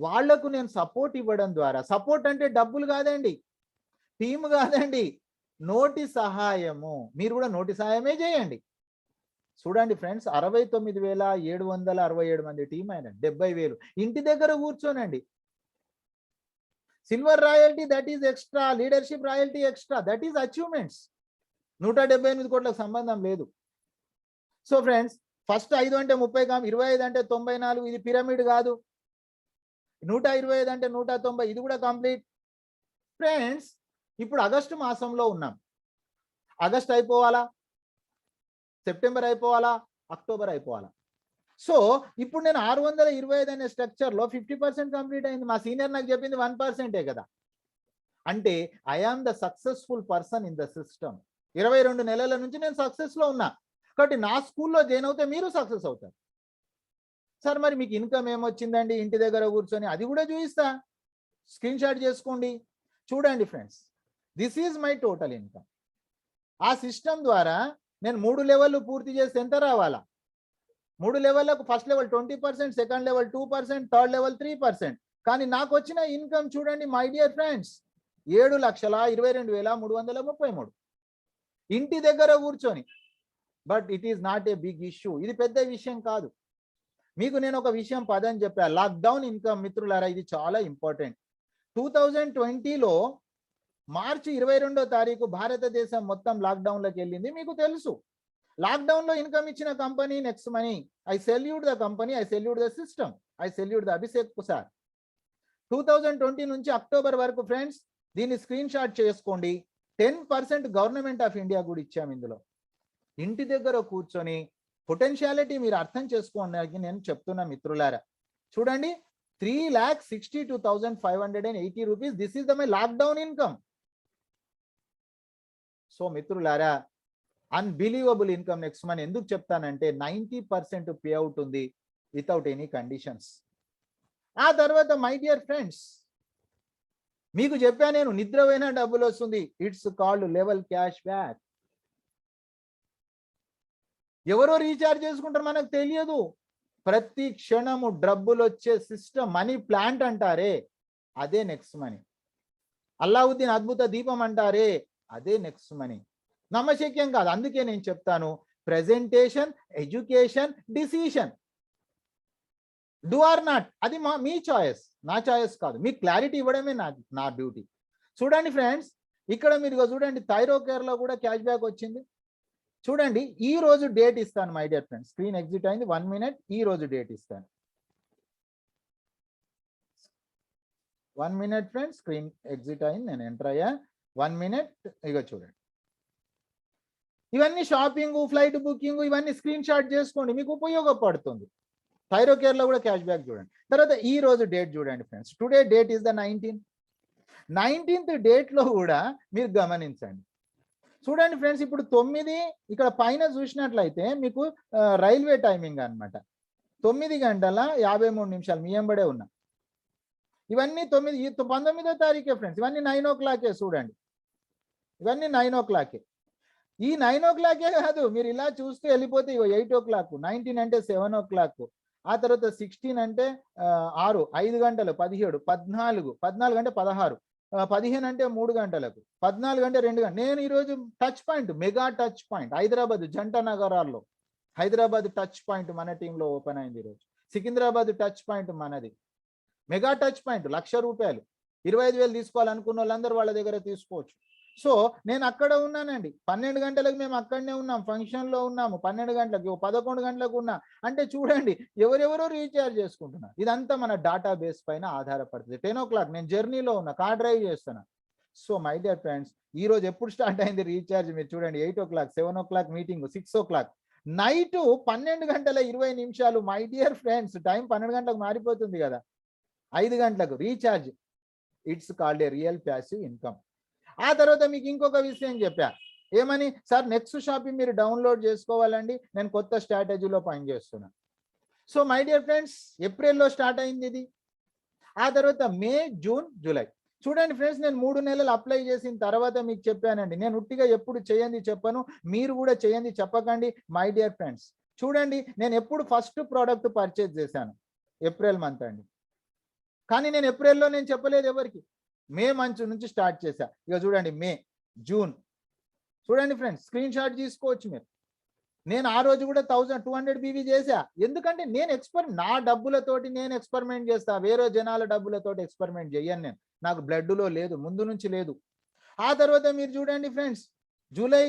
వాళ్లకు నేను సపోర్ట్ ఇవ్వడం ద్వారా, సపోర్ట్ అంటే డబ్బులు కాదండి, టీమ్ కాదండి, నోటి సహాయము. మీరు కూడా నోటి సహాయమే చేయండి. చూడండి ఫ్రెండ్స్, 69,767 మంది టీం అయిన 70,000 ఇంటి దగ్గర కూర్చోనండి. Silver royalty that is extra, leadership royalty extra, that is achievements. 178 కోట్లకు సంబంధం లేదు. సో ఫ్రెండ్స్, ఫస్ట్ 5 అంటే 30, 25 అంటే 94, ఇది పిరమిడ్ కాదు. 125 అంటే 190, ఇది కూడా కంప్లీట్. ఫ్రెండ్స్, ఇప్పుడు ఆగస్టు మాసంలో ఉన్నాం. ఆగస్ట్ అయిపోవాలా, సెప్టెంబర్ అయిపోవాలా, అక్టోబర్ అయిపోవాలా. సో ఇప్పుడు నేను 625 అనే స్ట్రక్చర్లో 50% కంప్లీట్ అయింది. మా సీనియర్ నాకు చెప్పింది 1%ఏ కదా. అంటే I am the successful person in the system. 22 నెలల నుంచి నేను సక్సెస్లో ఉన్నా. కాబట్టి నా స్కూల్లో జాయిన్ అవుతే మీరు సక్సెస్ అవుతారు. సార్ మరి మీకు ఇన్కమ్ ఏమొచ్చిందండి ఇంటి దగ్గర కూర్చొని, అది కూడా చూపిస్తా, స్క్రీన్ షాట్ చేసుకోండి. చూడండి friends, this is my total income. ఆ సిస్టమ్ ద్వారా నేను 3 లెవెల్లు పూర్తి చేస్తే ఎంత రావాలా? 3 లెవెల్లకు first level 20%, second level 2%, third level 3%. కానీ నాకు వచ్చిన ఇన్కమ్ చూడండి మై డియర్ ఫ్రెండ్స్, 7,22,333 ఇంటి దగ్గర కూర్చొని. But it is not a big issue, ఇది పెద్ద విషయం కాదు. మీకు నేను ఒక విషయం పదని చెప్పా, లాక్డౌన్ ఇన్కమ్. మిత్రులారా, ఇది చాలా ఇంపార్టెంట్. 2020లో మార్చి 22వ తారీఖు భారతదేశం మొత్తం లాక్డౌన్లోకి వెళ్ళింది, మీకు తెలుసు. లాక్డౌన్లో ఇన్కమ్ ఇచ్చిన company next money. I salute the company, I salute the system, I salute the Abhishek sir. 2020 నుంచి అక్టోబర్ వరకు ఫ్రెండ్స్, దీన్ని స్క్రీన్ షాట్ చేసుకోండి. 10% గవర్నమెంట్ ఆఫ్ ఇండియా కూడా ఇచ్చాము ఇందులో. ఇంటి దగ్గర కూర్చొని పొటెన్షియాలిటీ మీరు అర్థం చేసుకోవడానికి నేను చెప్తున్నా మిత్రులారా. చూడండి, 3,62,580 rupees. This is the my lockdown income. So మిత్రులారా, అన్బిలీవబుల్ ఇన్కమ్. నెక్స్ట్ మనీ ఎందుకు చెప్తానంటే 90% పే అవుట్ ఉంది వితౌట్ ఎనీ కండిషన్స్. ఆ తర్వాత మై డియర్ ఫ్రెండ్స్, మీకు చెప్పా నేను, నిద్రపోయినా డబ్బులు వస్తుంది. It's called level cash back. ఎవరో రీఛార్జ్ చేసుకుంటారు మనకు తెలియదు. ప్రతి క్షణము డబ్బులు వచ్చే సిస్టమ్, మనీ ప్లాంట్ అంటారే అదే నెక్స్ట్ మనీ. అల్లావుద్దీన్ అద్భుత దీపం అంటారే అదే నెక్స్ట్ మనీ. నమ్మశక్యం కాదు. అందుకే నేను చెప్తాను, presentation, education, decision, do or not, అది మీ చాయిస్, నా చాయిస్ కాదు. మీకు క్లారిటీ ఇవ్వడమే నా డ్యూటీ. చూడండి ఫ్రెండ్స్, ఇక్కడ మీరు చూడండి, థైరోకేర్లో కూడా క్యాష్ బ్యాక్ వచ్చింది. చూడండి, ఈ రోజు డేట్ ఇస్తాను my dear friends. Screen exit అయింది, 1 మినిట్. ఈ రోజు డేట్ ఇస్తాను. 1 minute ఫ్రెండ్స్, స్క్రీన్ ఎగ్జిట్ అయింది, నేను ఎంటర్ అయ్యా. 1 minute. ఇక చూడండి, ఇవన్నీ షాపింగ్, ఫ్లైట్ బుకింగ్, ఇవన్నీ స్క్రీన్ షాట్ చేసుకోండి, మీకు ఉపయోగపడుతుంది. థైరోకేర్లో కూడా క్యాష్ బ్యాక్ చూడండి. తర్వాత ఈ రోజు డేట్ చూడండి friends, today date is the 19th డేట్లో కూడా మీరు గమనించండి. చూడండి ఫ్రెండ్స్, ఇప్పుడు 9 ఇక్కడ పైన చూసినట్లయితే మీకు రైల్వే టైమింగ్ అనమాట, 9 గంటల 53 నిమిషాలు మీ ఎంబడే ఉన్నా. ఇవన్నీ 19వ తారీఖే ఫ్రెండ్స్, ఇవన్నీ 9 o'clock చూడండి, ఇవన్నీ 9 o'clock. ఈ 9 o'clock కాదు, మీరు ఇలా చూస్తూ వెళ్ళిపోతే 8 o'clock, 19 అంటే 7 o'clock, ఆ తర్వాత 16 అంటే 6, 5 గంటలు, 17, 14 అంటే 16, 15 అంటే 3 గంటలకు, 14 అంటే 2 గంటలు. నేను ఈరోజు touch point, mega touch point Hyderabad జంట నగరాల్లో, హైదరాబాద్ టచ్ పాయింట్ మన టీంలో ఓపెన్ అయింది ఈరోజు. సికింద్రాబాద్ టచ్ పాయింట్ మనది, మెగా టచ్ పాయింట్, ₹1,00,000, 25,000 తీసుకోవాలనుకున్న వాళ్ళందరూ వాళ్ళ దగ్గర తీసుకోవచ్చు. సో నేను అక్కడ ఉన్నానండి, 12 గంటలకు మేము అక్కడనే ఉన్నాం, ఫంక్షన్లో ఉన్నాము, 12 గంటలకు, 11 గంటలకు ఉన్నా. అంటే చూడండి, ఎవరెవరో రీఛార్జ్ చేసుకుంటున్నారు. ఇదంతా మన డేటాబేస్ పైన ఆధారపడుతుంది. 10 o'clock నేను జర్నీలో ఉన్నా, కార్ డ్రైవ్ చేస్తున్నా. సో మై డియర్ ఫ్రెండ్స్, ఈ రోజు ఎప్పుడు స్టార్ట్ అయింది రీఛార్జ్, మీరు చూడండి, 8 o'clock, 7 o'clock meeting, 6 o'clock, night 12:20. My dear friends, time 12 గంటలకు మారిపోతుంది కదా, 5 గంటలకు recharge. It's called a real passive income. ఆ తర్వాత మీకు ఇంకొక విషయం చెప్పా, ఏమని, సార్ నెక్స్ట్ షాపింగ్ మీరు డౌన్లోడ్ చేసుకోవాలండి, నేను కొత్త స్ట్రాటజీలో పనిచేస్తున్నా. సో మై డియర్ ఫ్రెండ్స్, ఏప్రిల్లో స్టార్ట్ అయింది ఇది. ఆ తర్వాత మే, జూన్, జూలై. చూడండి ఫ్రెండ్స్, నేను 3 నెలలు అప్లై చేసిన తర్వాత మీకు చెప్పానండి, నేను ఉట్టిగా ఎప్పుడు చేయండి చెప్పను, మీరు కూడా చేయండి చెప్పకండి. మై డియర్ ఫ్రెండ్స్, చూడండి, నేను ఎప్పుడు ఫస్ట్ ప్రోడక్ట్ పర్చేజ్ చేశాను ఏప్రిల్ మంత్ అండి. కానీ నేను ఏప్రిల్లో నేను చెప్పలేదు ఎవరికి, మే మంత్ నుంచి స్టార్ట్ చేశా. ఇక చూడండి, మే, జూన్, చూడండి ఫ్రెండ్స్, స్క్రీన్ షాట్ తీసుకోవచ్చు మీరు. నేను ఆ రోజు కూడా 1200 BV చేశా. ఎందుకంటే నేను నా డబ్బులతోటి నేను ఎక్స్పెరిమెంట్ చేస్తా, వేరే జనాల డబ్బులతోటి ఎక్స్పెరిమెంట్ చేయను నేను, నాకు బ్లడ్లో లేదు, ముందు నుంచి లేదు. ఆ తర్వాత మీరు చూడండి ఫ్రెండ్స్, జూలై,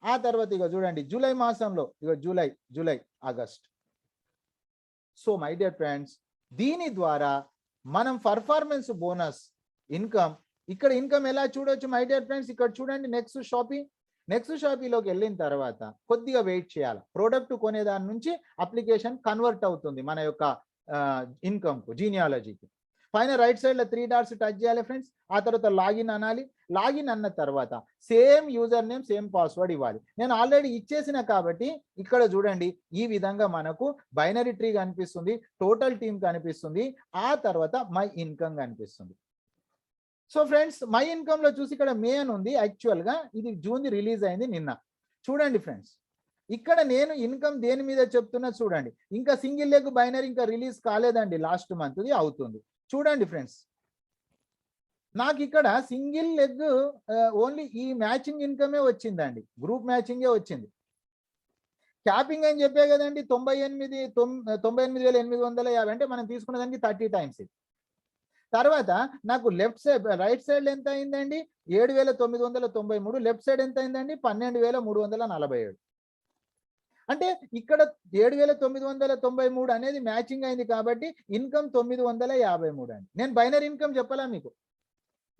ఆ తర్వాత ఇక చూడండి జూలై మాసంలో, ఇక July, August. So my dear friends, దీని ద్వారా మనం పర్ఫార్మెన్స్ బోనస్ ఇన్కమ్, ఇక్కడ ఇన్కమ్ ఎలా చూడొచ్చు మై డియర్ ఫ్రెండ్స్, ఇక్కడ చూడండి, నెక్స్ట్ షాపింగ్లోకి వెళ్ళిన తర్వాత కొద్దిగా వెయిట్ చేయాలి. ప్రోడక్ట్ కొనేదాని నుంచి అప్లికేషన్ కన్వర్ట్ అవుతుంది మన యొక్క ఇన్కమ్కు, జీనియాలజీకి. పైన రైట్ సైడ్లో 3 డాట్స్ టచ్ చేయాలి ఫ్రెండ్స్. ఆ తర్వాత లాగిన్ అనాలి. లాగిన్ అన్న తర్వాత same user name, same password ఇవ్వాలి. నేను ఆల్రెడీ ఇచ్చేసిన కాబట్టి ఇక్కడ చూడండి, ఈ విధంగా మనకు బైనరీ ట్రీ కనిపిస్తుంది, టోటల్ టీమ్ కనిపిస్తుంది, ఆ తర్వాత మై ఇన్కమ్ కనిపిస్తుంది. సో ఫ్రెండ్స్, మై ఇన్కమ్లో చూసి ఇక్కడ మే అని ఉంది, యాక్చువల్గా ఇది జూన్ రిలీజ్ అయింది నిన్న. చూడండి ఫ్రెండ్స్, ఇక్కడ నేను ఇన్కమ్ దేని మీద చెప్తున్నా చూడండి, ఇంకా సింగిల్ లెగ్ బైనరీ ఇంకా రిలీజ్ కాలేదండి, లాస్ట్ మంత్ది అవుతుంది. చూడండి ఫ్రెండ్స్, నాకు ఇక్కడ సింగిల్ లెగ్ ఓన్లీ ఈ మ్యాచింగ్ ఇన్కమే వచ్చిందండి, గ్రూప్ మ్యాచింగే వచ్చింది. క్యాపింగ్ అని చెప్పే కదండి, 98,850 అంటే మనం తీసుకున్న దానికి 30 టైమ్స్. తర్వాత నాకు రైట్ సైడ్ ఎంత అయిందండి, 7,993. లెఫ్ట్ సైడ్ ఎంత అయిందండి, 12,347. అంటే ఇక్కడ 7,993 అనేది మ్యాచింగ్ అయింది కాబట్టి ఇన్కమ్ 953 అండి. నేను బైనరీ ఇన్కమ్ చెప్పాలా మీకు,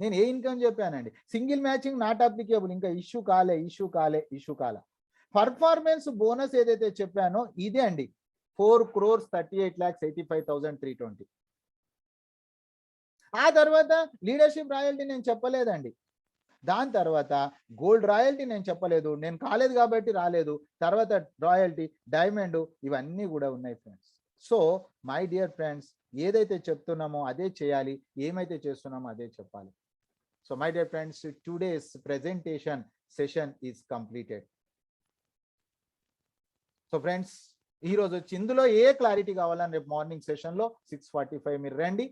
నేను ఏ ఇన్కమ్ చెప్పానండి, సింగిల్ మ్యాచింగ్ నాట్ అప్లికేబుల్, ఇంకా ఇష్యూ కాలే. పర్ఫార్మెన్స్ బోనస్ ఏదైతే చెప్పానో ఇదే అండి, 4,38,85,320. ఆ తర్వాత లీడర్షిప్ రాయల్టీ నేను చెప్పలేదండి. దాని తర్వాత గోల్డ్ రాయల్టీ నేను చెప్పలేదు, నేను కాలేదు కాబట్టి రాలేదు. తర్వాత రాయల్టీ, డైమండ్, ఇవన్నీ కూడా ఉన్నాయి friends. So my dear friends, ఏదైతే చెప్తున్నామో అదే చేయాలి, ఏమైతే చేస్తున్నామో అదే చెప్పాలి. So my dear friends, today's presentation session is completed. So friends, ఈరోజు వచ్చి ఇందులో ఏ క్లారిటీ కావాలని రేపు మార్నింగ్ సెషన్లో 6:45 మీరు రండి,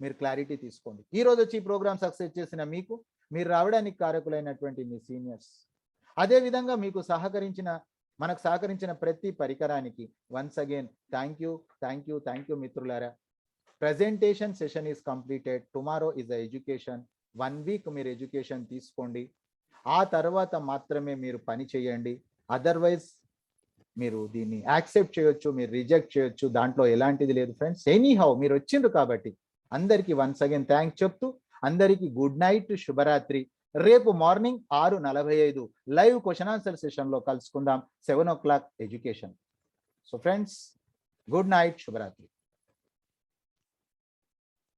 మీరు క్లారిటీ తీసుకోండి. ఈరోజు వచ్చి ఈ ప్రోగ్రామ్ సక్సెస్ చేసిన మీకు, మీరు రావడానికి కారకులైనటువంటి మీ సీనియర్స్, అదేవిధంగా మీకు మనకు సహకరించిన ప్రతి పరికరానికి వన్స్ అగైన్ థ్యాంక్ యూ మిత్రులారా. Presentation session is completed. Tomorrow is a education. 1 week మీరు ఎడ్యుకేషన్ తీసుకోండి, ఆ తర్వాత మాత్రమే మీరు పని చేయండి. అదర్వైజ్ మీరు దీన్ని యాక్సెప్ట్ చేయొచ్చు, మీరు రిజెక్ట్ చేయొచ్చు, దాంట్లో ఎలాంటిది లేదు ఫ్రెండ్స్. ఎనీహౌ మీరు వచ్చిండ్రు కాబట్టి అందరికీ వన్స్ అగైన్ థ్యాంక్స్ చెప్తూ అందరికీ గుడ్ నైట్, శుభరాత్రి. రేపు మార్నింగ్ 6:45 లైవ్ క్వశ్చన్ ఆన్సర్ సెషన్లో కలుసుకుందాం. 7 o'clock education. So friends, good night, శుభరాత్రి.